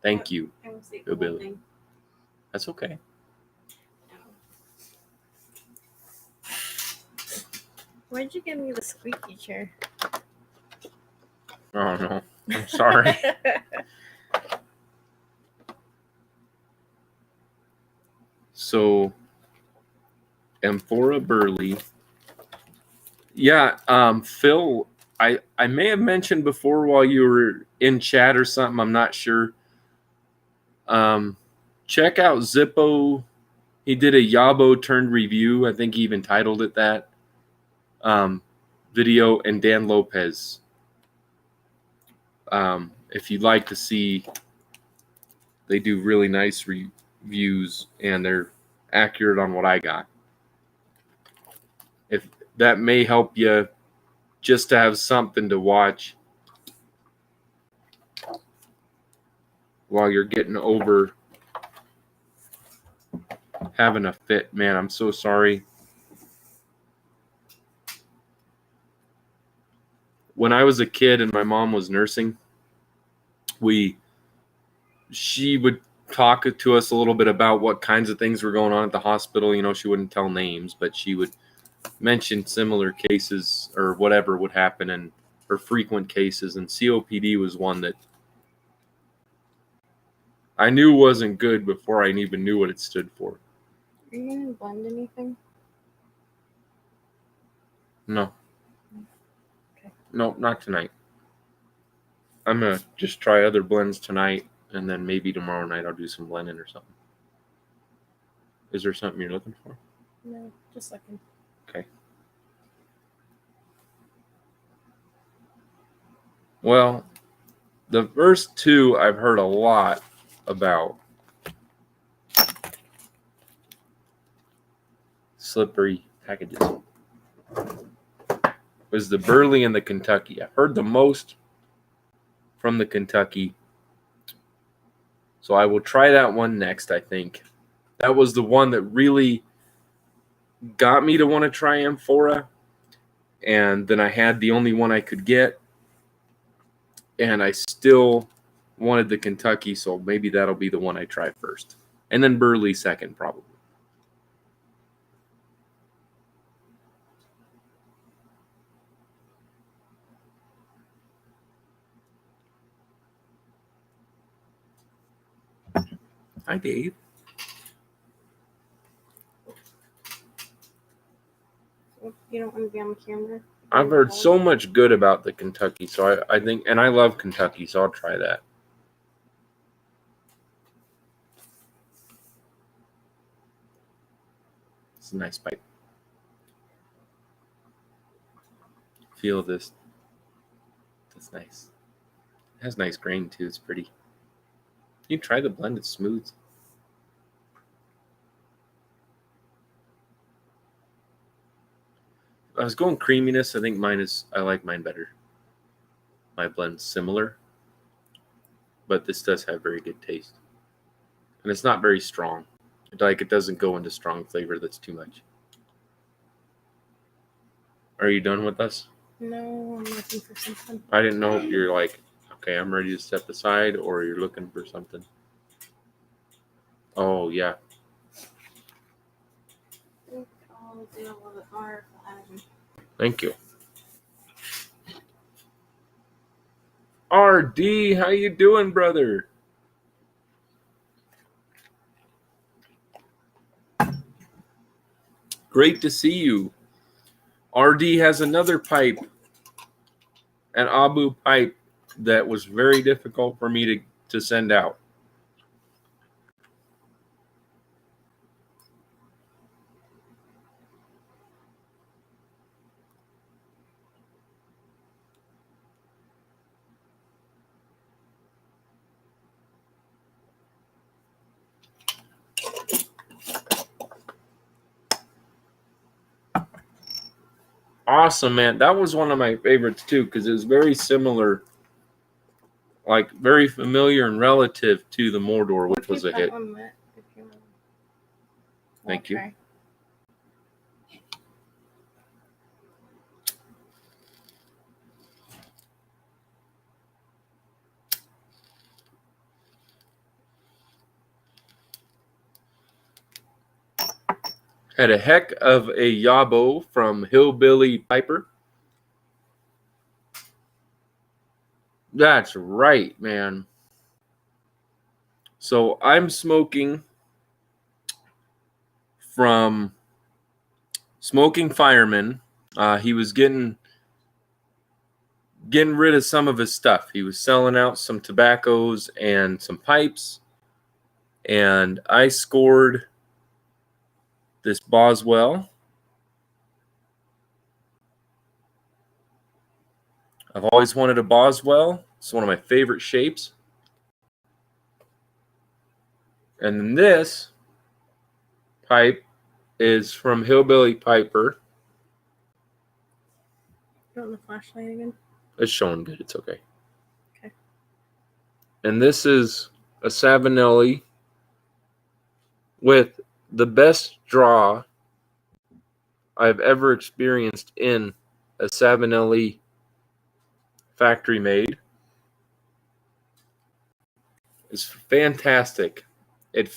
Thank you. I won't say Go the whole Billy. thing. That's okay. Why'd you give me the squeaky chair? Oh, no. I'm sorry. So, amphora burley. Yeah, Phil, I may have mentioned before while you were in chat or something. I'm not sure. Check out Zippo. He did a YABO turned review. I think he even titled it that. Video, and Dan Lopez. If you'd like to see, they do really nice reviews and they're accurate on what I got. If that may help you just to have something to watch while you're getting over having a fit. Man, I'm so sorry. When I was a kid and my mom was nursing, she would talk to us a little bit about what kinds of things were going on at the hospital. You know, she wouldn't tell names, but she would mention similar cases or whatever would happen or frequent cases. And COPD was one that I knew wasn't good before I even knew what it stood for. Are you going to blend anything? No. Okay. No, not tonight. I'm going to just try other blends tonight, and then maybe tomorrow night I'll do some blending or something. Is there something you're looking for? No, just looking. Okay. Well, the first two I've heard a lot about. Slippery packages. Was the Burley and the Kentucky. I've heard the most from the Kentucky. So I will try that one next, I think. That was the one that really got me to want to try amphora. And then I had the only one I could get. And I still wanted the Kentucky, so maybe that'll be the one I try first. And then Burley second, probably. Hi, Dave. You don't want to be on camera? I've heard so much good about the Kentucky, so I think, and I love Kentucky, so I'll try that. It's a nice pipe. Feel this. That's nice. It has nice grain too. It's pretty. You can try the blend. It's smooth. I was going creaminess. I think I like mine better. My blend's similar, but this does have very good taste. And it's not very strong. Like, it doesn't go into strong flavor that's too much. Are you done with us? No, I'm looking for something. I didn't know if you're like, okay, I'm ready to step aside, or you're looking for something. Oh, yeah. I'll deal with it more if Thank you. RD, how you doing, brother? Great to see you. RD has another pipe, an Abu pipe, that was very difficult for me to send out. Awesome, man. That was one of my favorites too, because it was very similar, like very familiar and relative to the Mordor, which was a hit. Thank you. Had a heck of a YABO from Hillbilly Piper. That's right, man. So I'm smoking from Smoking Fireman. He was getting rid of some of his stuff. He was selling out some tobaccos and some pipes. And I scored this Boswell. I've always wanted a Boswell. It's one of my favorite shapes. And then this pipe is from Hillbilly Piper. You want the flashlight again? It's showing good. It's okay. Okay. And this is a Savinelli with the best draw I've ever experienced in a Savinelli factory made. It's fantastic. It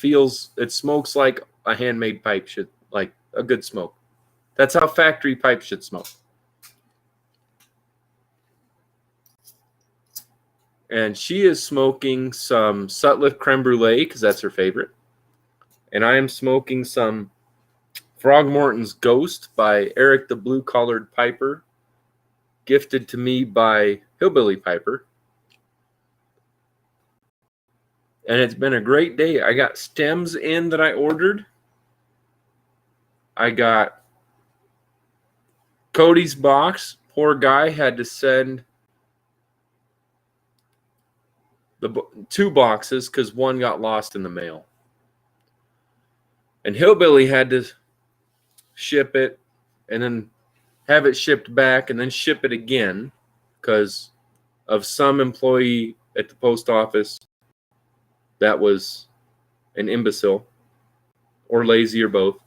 smokes like a handmade pipe should, like a good smoke. That's how factory pipes should smoke. And she is smoking some Sutliff Creme Brulee because that's her favorite. And I am smoking some Throgmorton's Ghost by Eric the Blue Collared Piper, gifted to me by Hillbilly Piper. And it's been a great day. I got stems in that I ordered. I got Cody's box. Poor guy had to send the 2 boxes because one got lost in the mail. And Hillbilly had to ship it and then have it shipped back and then ship it again because of some employee at the post office that was an imbecile or lazy or both.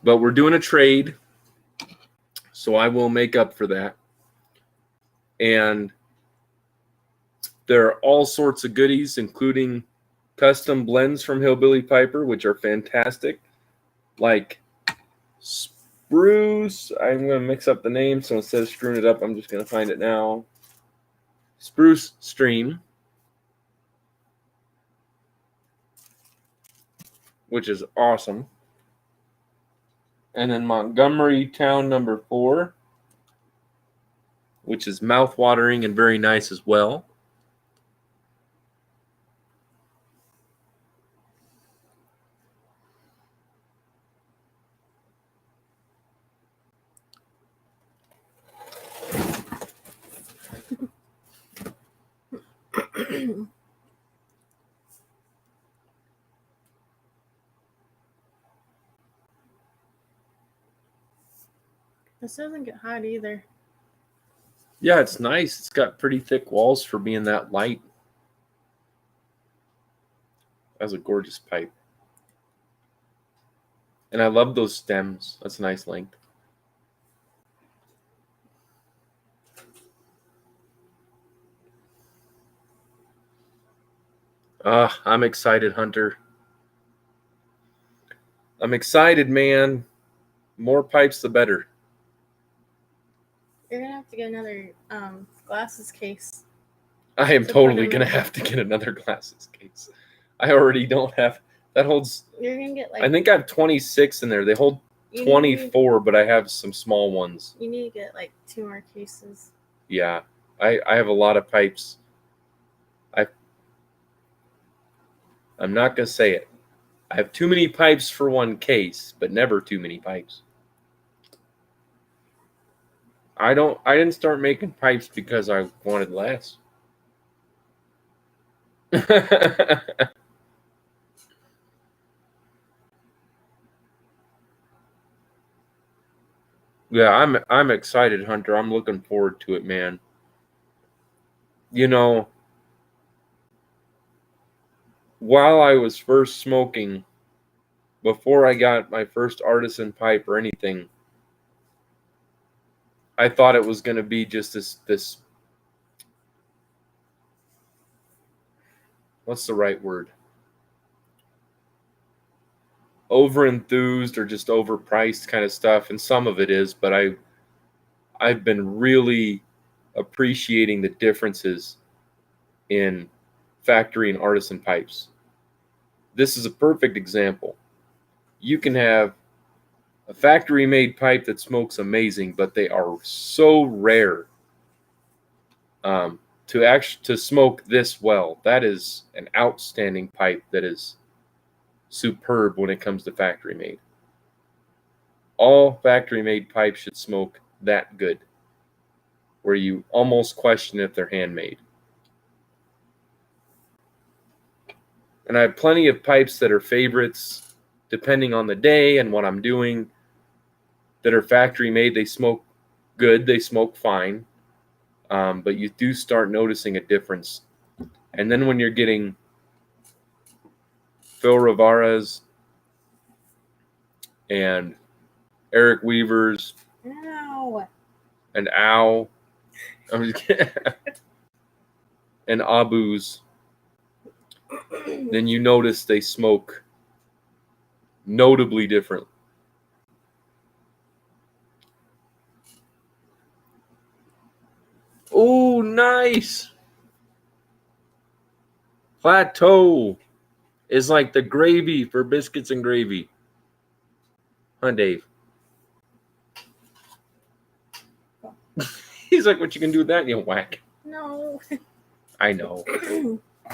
But we're doing a trade, so I will make up for that. And there are all sorts of goodies, including custom blends from Hillbilly Piper, which are fantastic. Like Spruce, I'm going to mix up the name, so instead of screwing it up, I'm just going to find it now. Spruce Stream, which is awesome. And then Montgomery Town number 4, which is mouth-watering and very nice as well. This doesn't get hot either. Yeah, it's nice. It's got pretty thick walls for being that light. That's a gorgeous pipe. And I love those stems. That's a nice length. I'm excited, Hunter. I'm excited, man. More pipes, the better. You're gonna have to get another glasses case. I am totally going to have to get another glasses case. I already don't have. That holds. You're going to get like. I think I have 26 in there. They hold 24, but I have some small ones. You need to get like 2 more cases. Yeah. I have a lot of pipes. I'm not going to say it. I have too many pipes for one case, but never too many pipes. I didn't start making pipes because I wanted less. Yeah, I'm excited, Hunter. I'm looking forward to it, man. You know, while I was first smoking, before I got my first artisan pipe or anything, I thought it was going to be just this what's the right word? Over-enthused or just overpriced kind of stuff, and some of it is, but I've been really appreciating the differences in factory and artisan pipes. This is a perfect example. You can have a factory-made pipe that smokes amazing, but they are so rare to smoke this well. That is an outstanding pipe that is superb when it comes to factory-made. All factory-made pipes should smoke that good, where you almost question if they're handmade. And I have plenty of pipes that are favorites, depending on the day and what I'm doing, that are factory-made. They smoke good, they smoke fine, but you do start noticing a difference. And then when you're getting Phil Rivera's and Eric Weaver's and Al, I'm just kidding, and Abu's, then you notice they smoke notably different. Oh, nice. Plateau is like the gravy for biscuits and gravy. Huh, Dave? He's like, what you can do with that? You whack. No. I know.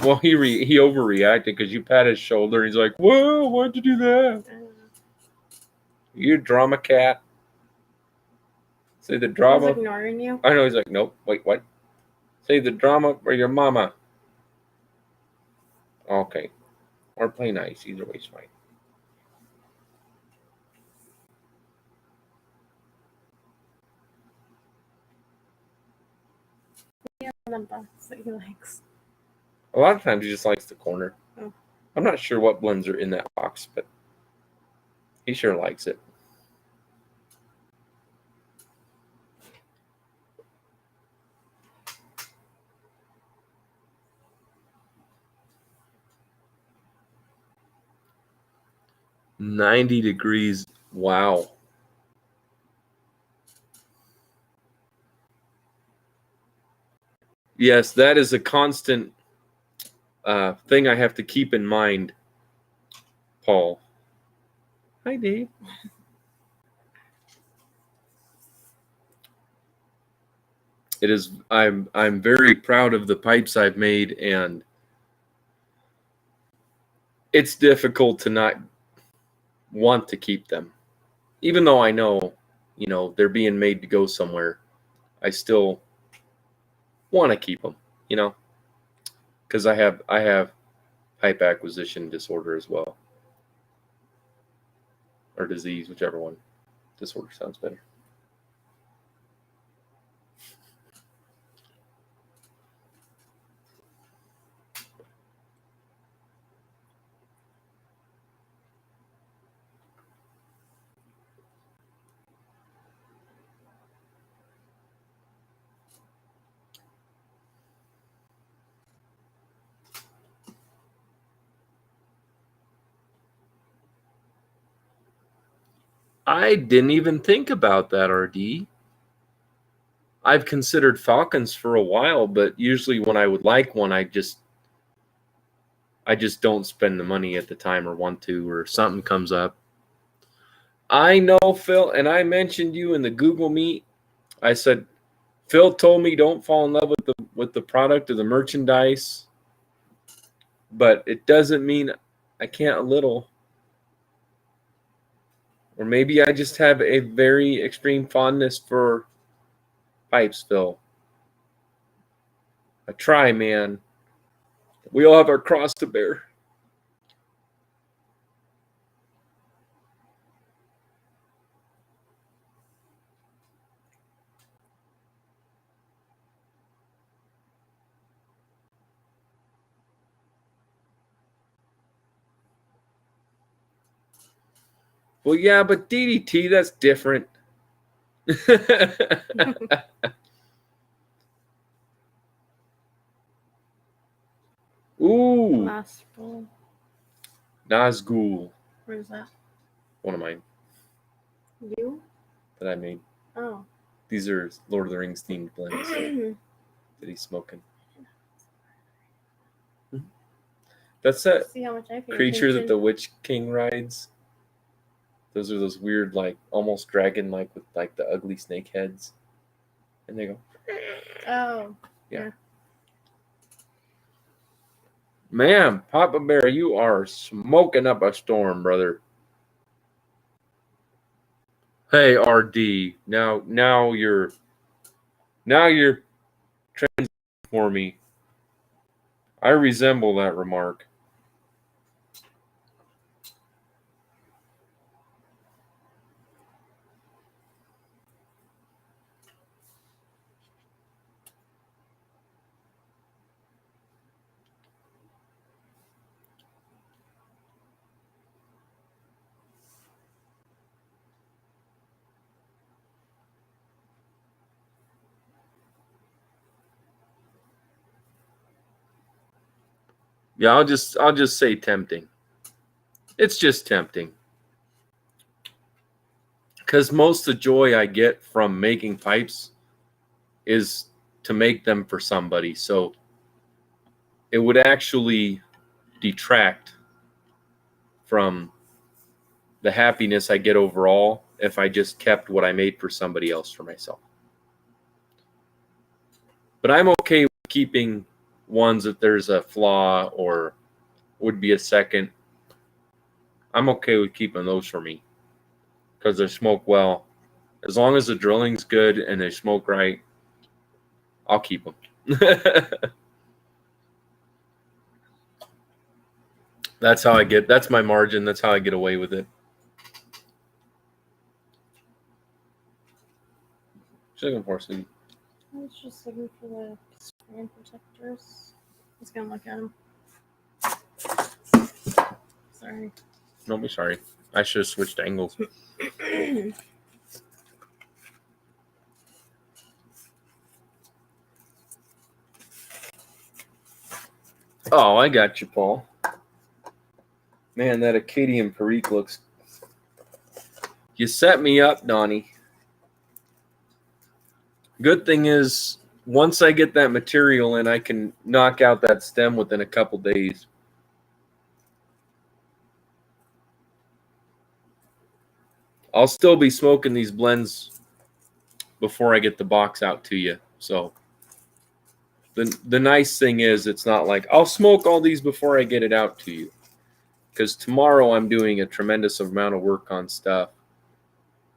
Well, he overreacted because you pat his shoulder. And he's like, whoa, why'd you do that? You drama cat. Say the drama. He's ignoring you. I know. He's like, nope. Wait, what? Say the drama or your mama. Okay. Or play nice. Either way's fine. Yeah, the box that he likes. A lot of times he just likes the corner. Oh. I'm not sure what blends are in that box, but he sure likes it. 90 degrees. Wow. Yes, that is a constant thing I have to keep in mind, Paul. Hi, Dave. It is. I'm very proud of the pipes I've made, and it's difficult to not want to keep them, even though I know, they're being made to go somewhere. I still want to keep them, because I have pipe acquisition disorder as well, or disease, whichever one. Disorder sounds better. I didn't even think about that, RD. I've considered falcons for a while, but usually when I would like one, I just don't spend the money at the time or want to, or something comes up. I know, Phil, and I mentioned you in the Google Meet. I said, Phil told me don't fall in love with the product or the merchandise, but it doesn't mean I can't a little. Or maybe I just have a very extreme fondness for pipes, Phil. I try, man. We all have our cross to bear. Well, yeah, but DDT, that's different. Ooh. Nazgul. Nazgul. Where's that? One of mine. You? That I made. Oh. These are Lord of the Rings themed blends that he's smoking. That's that creature that the Witch King rides. Those are those weird, like, almost dragon-like with, like, the ugly snake heads. And they go... Oh. Yeah. Man, Papa Bear, you are smoking up a storm, brother. Hey, RD. Now you're trans for me. I resemble that remark. Yeah, I'll just say tempting. It's just tempting. Because most of the joy I get from making pipes is to make them for somebody. So it would actually detract from the happiness I get overall if I just kept what I made for somebody else for myself. But I'm okay with keeping ones that there's a flaw or would be a second. I'm okay with keeping those for me because they smoke well. As long as the drilling's good and they smoke right, I'll keep them. That's my margin. That's how I get away with it. What are you looking for, sweetie? I was just looking for the screen protectors. Let's go look at them. Sorry. Don't be sorry. I should have switched angles. Oh, I got you, Paul. Man, that Acadian Perique looks You set me up, Donnie. Good thing is, once I get that material in, I can knock out that stem within a couple days. I'll still be smoking these blends before I get the box out to you. So the nice thing is, it's not like I'll smoke all these before I get it out to you. Because tomorrow I'm doing a tremendous amount of work on stuff.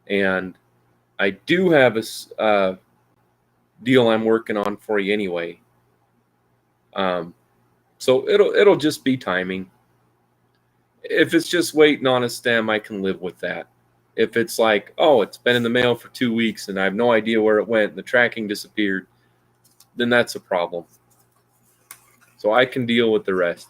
And I do have a deal I'm working on for you anyway. So it'll just be timing. If it's just waiting on a stem, I can live with that. If it's like, oh, it's been in the mail for 2 weeks and I have no idea where it went and the tracking disappeared, then that's a problem. So I can deal with the rest.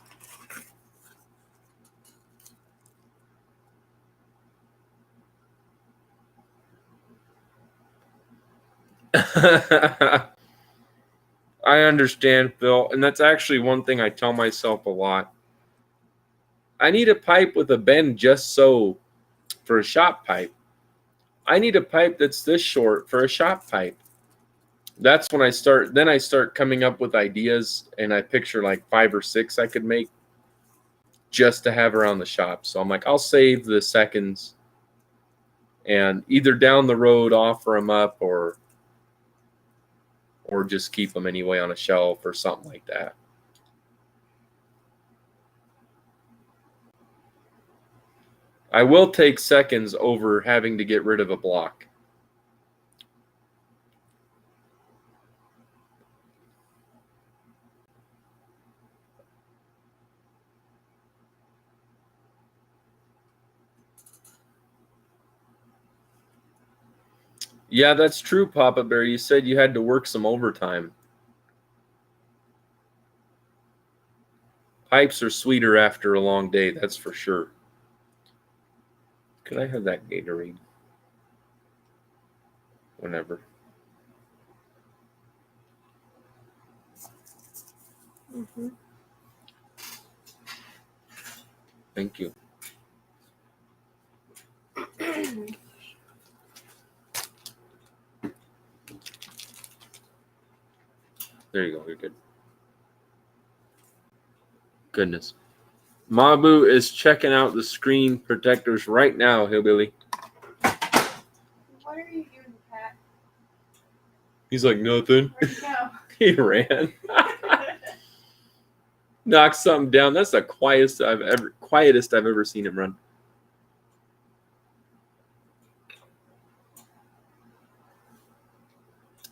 I understand, Phil, and that's actually one thing I tell myself a lot. I need a pipe with a bend just so for a shop pipe. I need a pipe that's this short for a shop pipe. That's when I start coming up with ideas, and I picture like 5 or 6 I could make just to have around the shop. So I'm like, I'll save the seconds and either down the road offer them up or just keep them anyway on a shelf or something like that. I will take seconds over having to get rid of a block. Yeah, that's true, Papa Bear. You said you had to work some overtime. Pipes are sweeter after a long day, that's for sure. Could I have that Gatorade? Whenever. Mm-hmm. Thank you. There you go. You're good. Goodness. Mabu is checking out the screen protectors right now, Hillbilly. What are you doing, Pat? He's like, nothing. Where'd you go? He ran. Knocked something down. That's the quietest I've ever seen him run.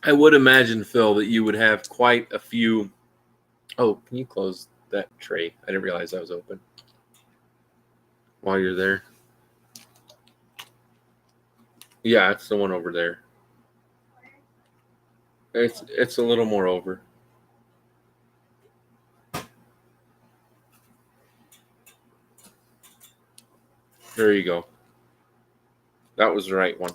I would imagine, Phil, that you would have quite a few. Oh, can you close that tray? I didn't realize that was open. While you're there. Yeah, it's the one over there. It's a little more over. There you go. That was the right one.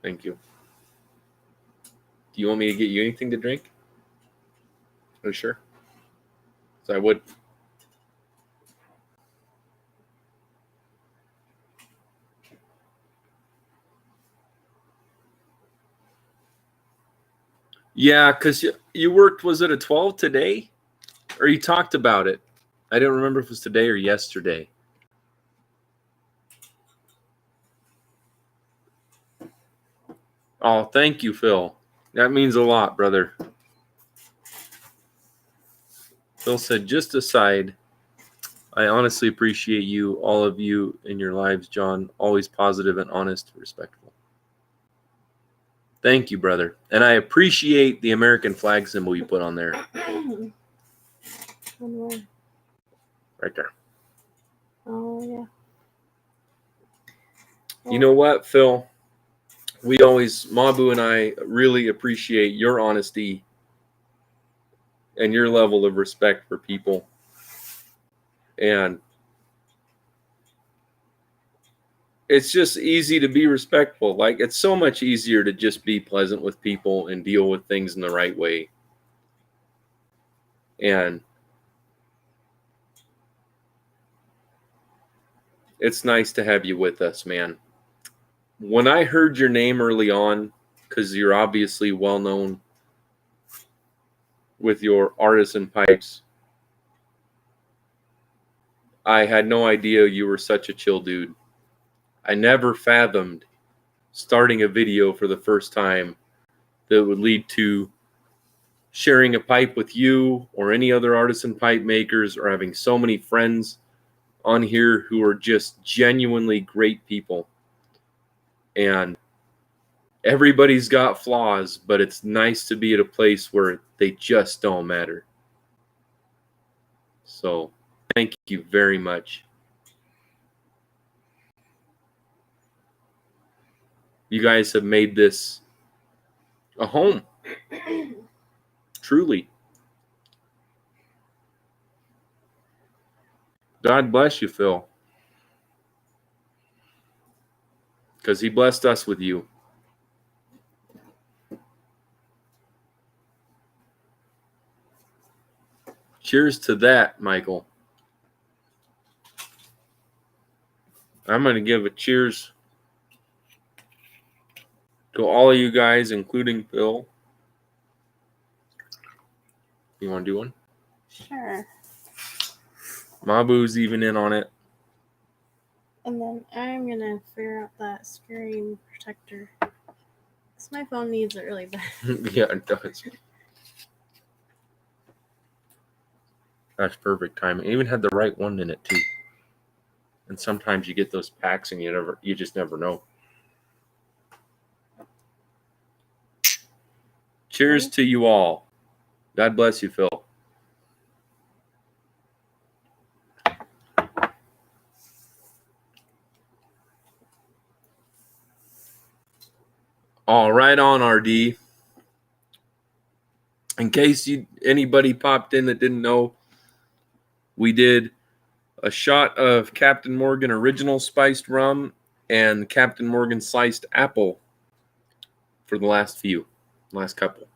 Thank you. Do you want me to get you anything to drink? Oh, sure. So I would. Yeah, because you worked, was it a 12 today? Or you talked about it? I don't remember if it was today or yesterday. Oh, thank you, Phil. That means a lot, brother. Phil said, just aside, I honestly appreciate you, all of you in your lives, John. Always positive and honest, respectful. Thank you, brother. And I appreciate the American flag symbol you put on there. Right there. Oh, yeah. You know what, Phil? Mabu and I really appreciate your honesty and your level of respect for people. And it's just easy to be respectful. Like, it's so much easier to just be pleasant with people and deal with things in the right way. And it's nice to have you with us, man. When I heard your name early on, because you're obviously well known with your artisan pipes, I had no idea you were such a chill dude. I never fathomed starting a video for the first time that would lead to sharing a pipe with you or any other artisan pipe makers, or having so many friends on here who are just genuinely great people. And everybody's got flaws, but it's nice to be at a place where they just don't matter. So thank you very much. You guys have made this a home. Truly. God bless you, Phil. Because he blessed us with you. Cheers to that, Michael. I'm going to give a cheers to all of you guys, including Phil. You want to do one? Sure. Mabu's even in on it. And then I'm gonna figure out that screen protector. Because my phone needs it really bad. Yeah, it does. That's perfect timing. It even had the right one in it too. And sometimes you get those packs and you just never know. Cheers to you all. God bless you, Phil. All right on, RD. In case anybody popped in that didn't know, we did a shot of Captain Morgan Original Spiced Rum and Captain Morgan Sliced Apple for the last couple.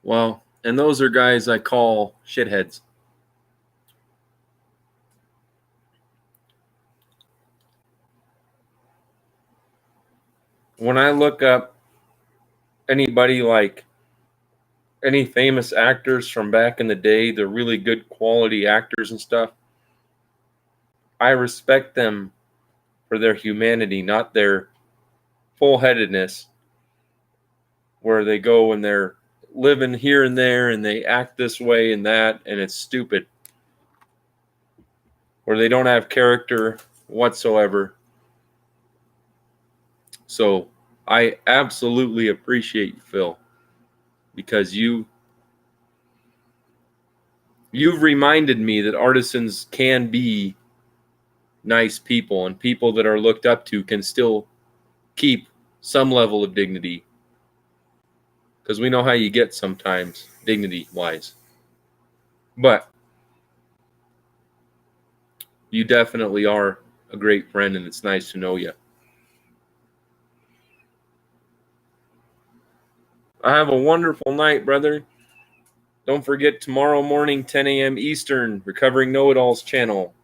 Well, and those are guys I call shitheads. When I look up anybody like any famous actors from back in the day, the really good quality actors and stuff, I respect them for their humanity, not their full-headedness, where they go and they're living here and there and they act this way and that, and it's stupid. Where they don't have character whatsoever. So I absolutely appreciate you, Phil, because you've reminded me that artisans can be nice people, and people that are looked up to can still keep some level of dignity, because we know how you get sometimes dignity wise. But you definitely are a great friend, and it's nice to know you. I have a wonderful night, brother. Don't forget, tomorrow morning, 10 a.m. Eastern, Recovering Know-It-Alls channel.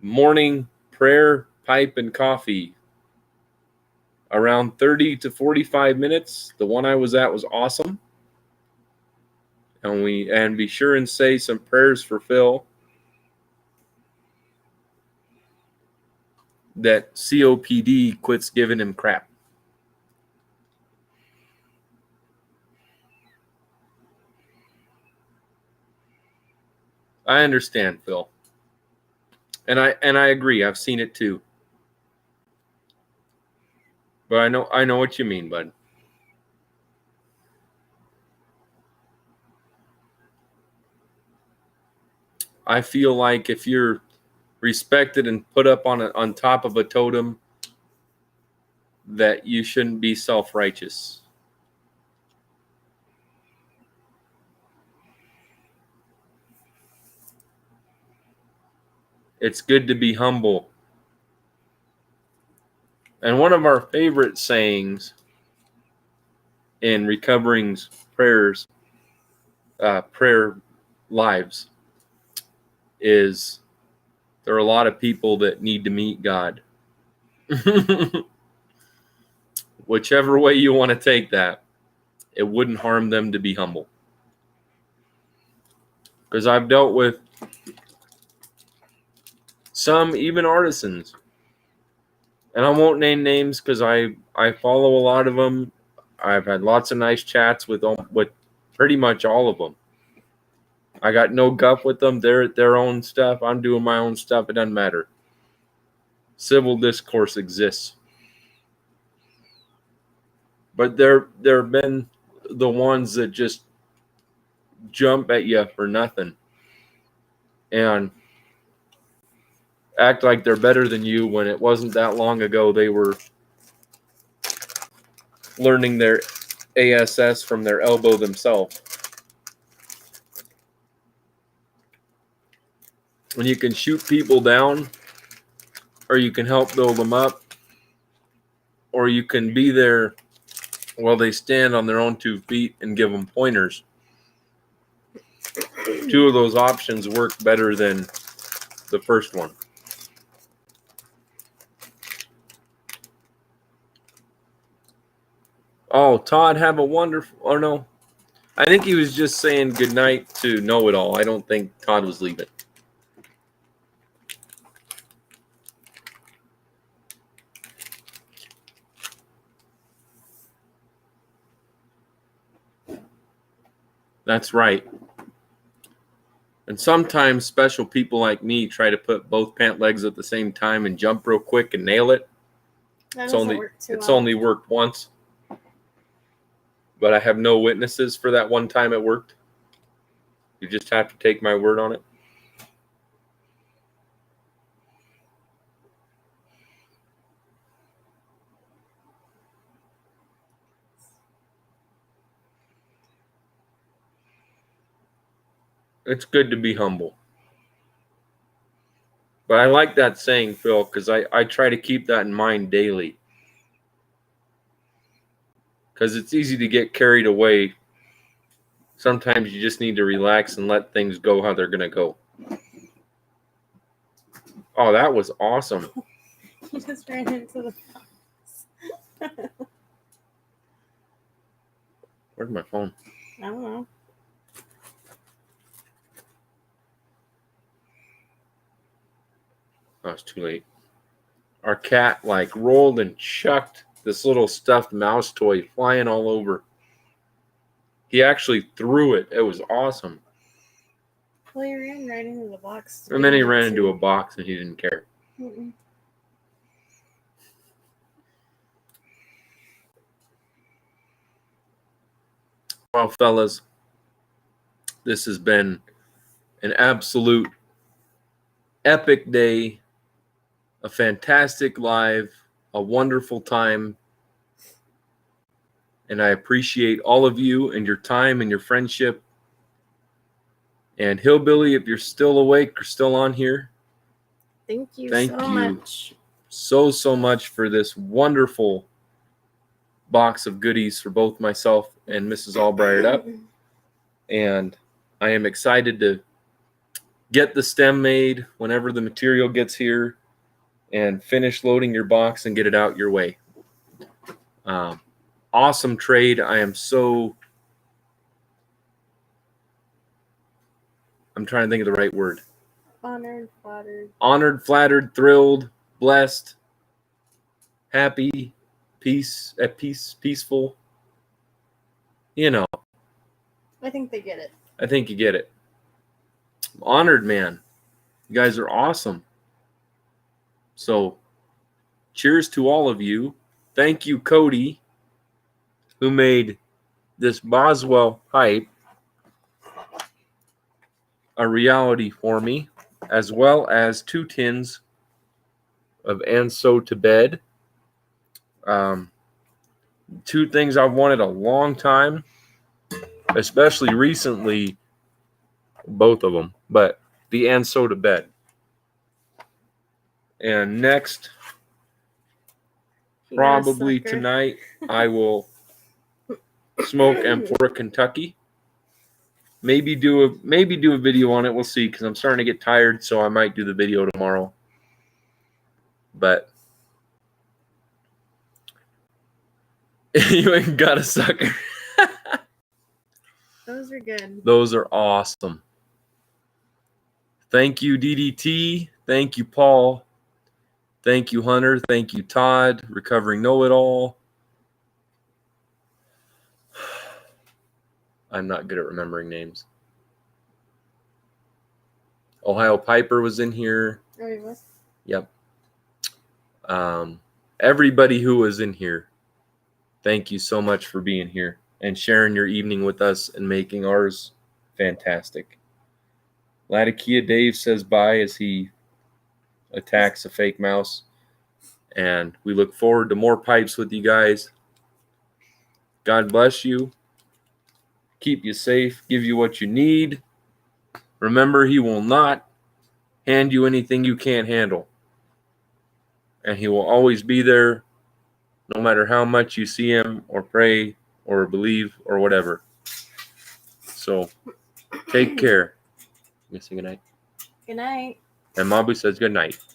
Morning prayer, pipe, and coffee. Around 30 to 45 minutes. The one I was at was awesome. And be sure and say some prayers for Phil, that COPD quits giving him crap. I understand, Phil. And I agree. I've seen it too. But I know what you mean, bud. I feel like if you're respected and put up on top of a totem that you shouldn't be self-righteous. It's good to be humble. And one of our favorite sayings in Recovering's prayer lives is, there are a lot of people that need to meet God. Whichever way you want to take that, it wouldn't harm them to be humble. Because I've dealt with some, even artisans, and I won't name names because I follow a lot of them. I've had lots of nice chats with pretty much all of them. I got no guff with them. They're at their own stuff. I'm doing my own stuff. It doesn't matter. Civil discourse exists. But there have been the ones that just jump at you for nothing and act like they're better than you when it wasn't that long ago they were learning their ASS from their elbow themselves. When you can shoot people down, or you can help build them up, or you can be there while they stand on their own 2 feet and give them pointers. 2 of those options work better than the first one. Oh, Todd, have a wonderful... Oh, no. I think he was just saying goodnight to Know-It-All. I don't think Todd was leaving. That's right. And sometimes special people like me try to put both pant legs at the same time and jump real quick and nail it. That It's doesn't only work too it's well. only worked once. But I have no witnesses for that one time it worked. You just have to take my word on it. It's good to be humble. But I like that saying, Phil, because I try to keep that in mind daily. Because it's easy to get carried away. Sometimes you just need to relax and let things go how they're going to go. Oh, that was awesome. He just ran into the box. Where's my phone? I don't know. Oh, it's too late. Our cat rolled and chucked this little stuffed mouse toy flying all over. He actually threw it. It was awesome. Well, he ran right into the box. And then he ran into a box and he didn't care. Mm-mm. Well, fellas, this has been an absolute epic day, a fantastic live, a wonderful time. And I appreciate all of you and your time and your friendship. And Hillbilly, if you're still awake or still on here, Thank you Thank so you. much. so much for this wonderful box of goodies for both myself and Mrs. Briar'd up. And I am excited to get the stem made whenever the material gets here and finish loading your box and get it out your way. Awesome trade. I'm trying to think of the right word. Honored, Flattered, thrilled, blessed, happy, peaceful. You know. I think they get it. I think you get it. Honored, man. You guys are awesome. So, cheers to all of you. Thank you, Cody, who made this Boswell hype a reality for me. as well as 2 tins of And So to Bed. 2 things I've wanted a long time, especially recently, both of them, but the And So to Bed. And next, probably tonight, I will smoke Amphora Kentucky. Maybe do a video on it. We'll see, because I'm starting to get tired, so I might do the video tomorrow. But you ain't got a sucker. Those are good. Those are awesome. Thank you, DDT. Thank you, Paul. Thank you, Hunter. Thank you, Todd. Recovering Know-It-All. I'm not good at remembering names. Ohio Piper was in here. Oh, he was? Yep. Everybody who was in here, thank you so much for being here and sharing your evening with us and making ours fantastic. Latakia Dave says bye as he attacks a fake mouse. And we look forward to more pipes with you guys. God bless you. Keep you safe. Give you what you need. Remember, he will not hand you anything you can't handle. And he will always be there, no matter how much you see him or pray or believe or whatever. So, take care. You gonna say good night? Good night. And Mabu says good night.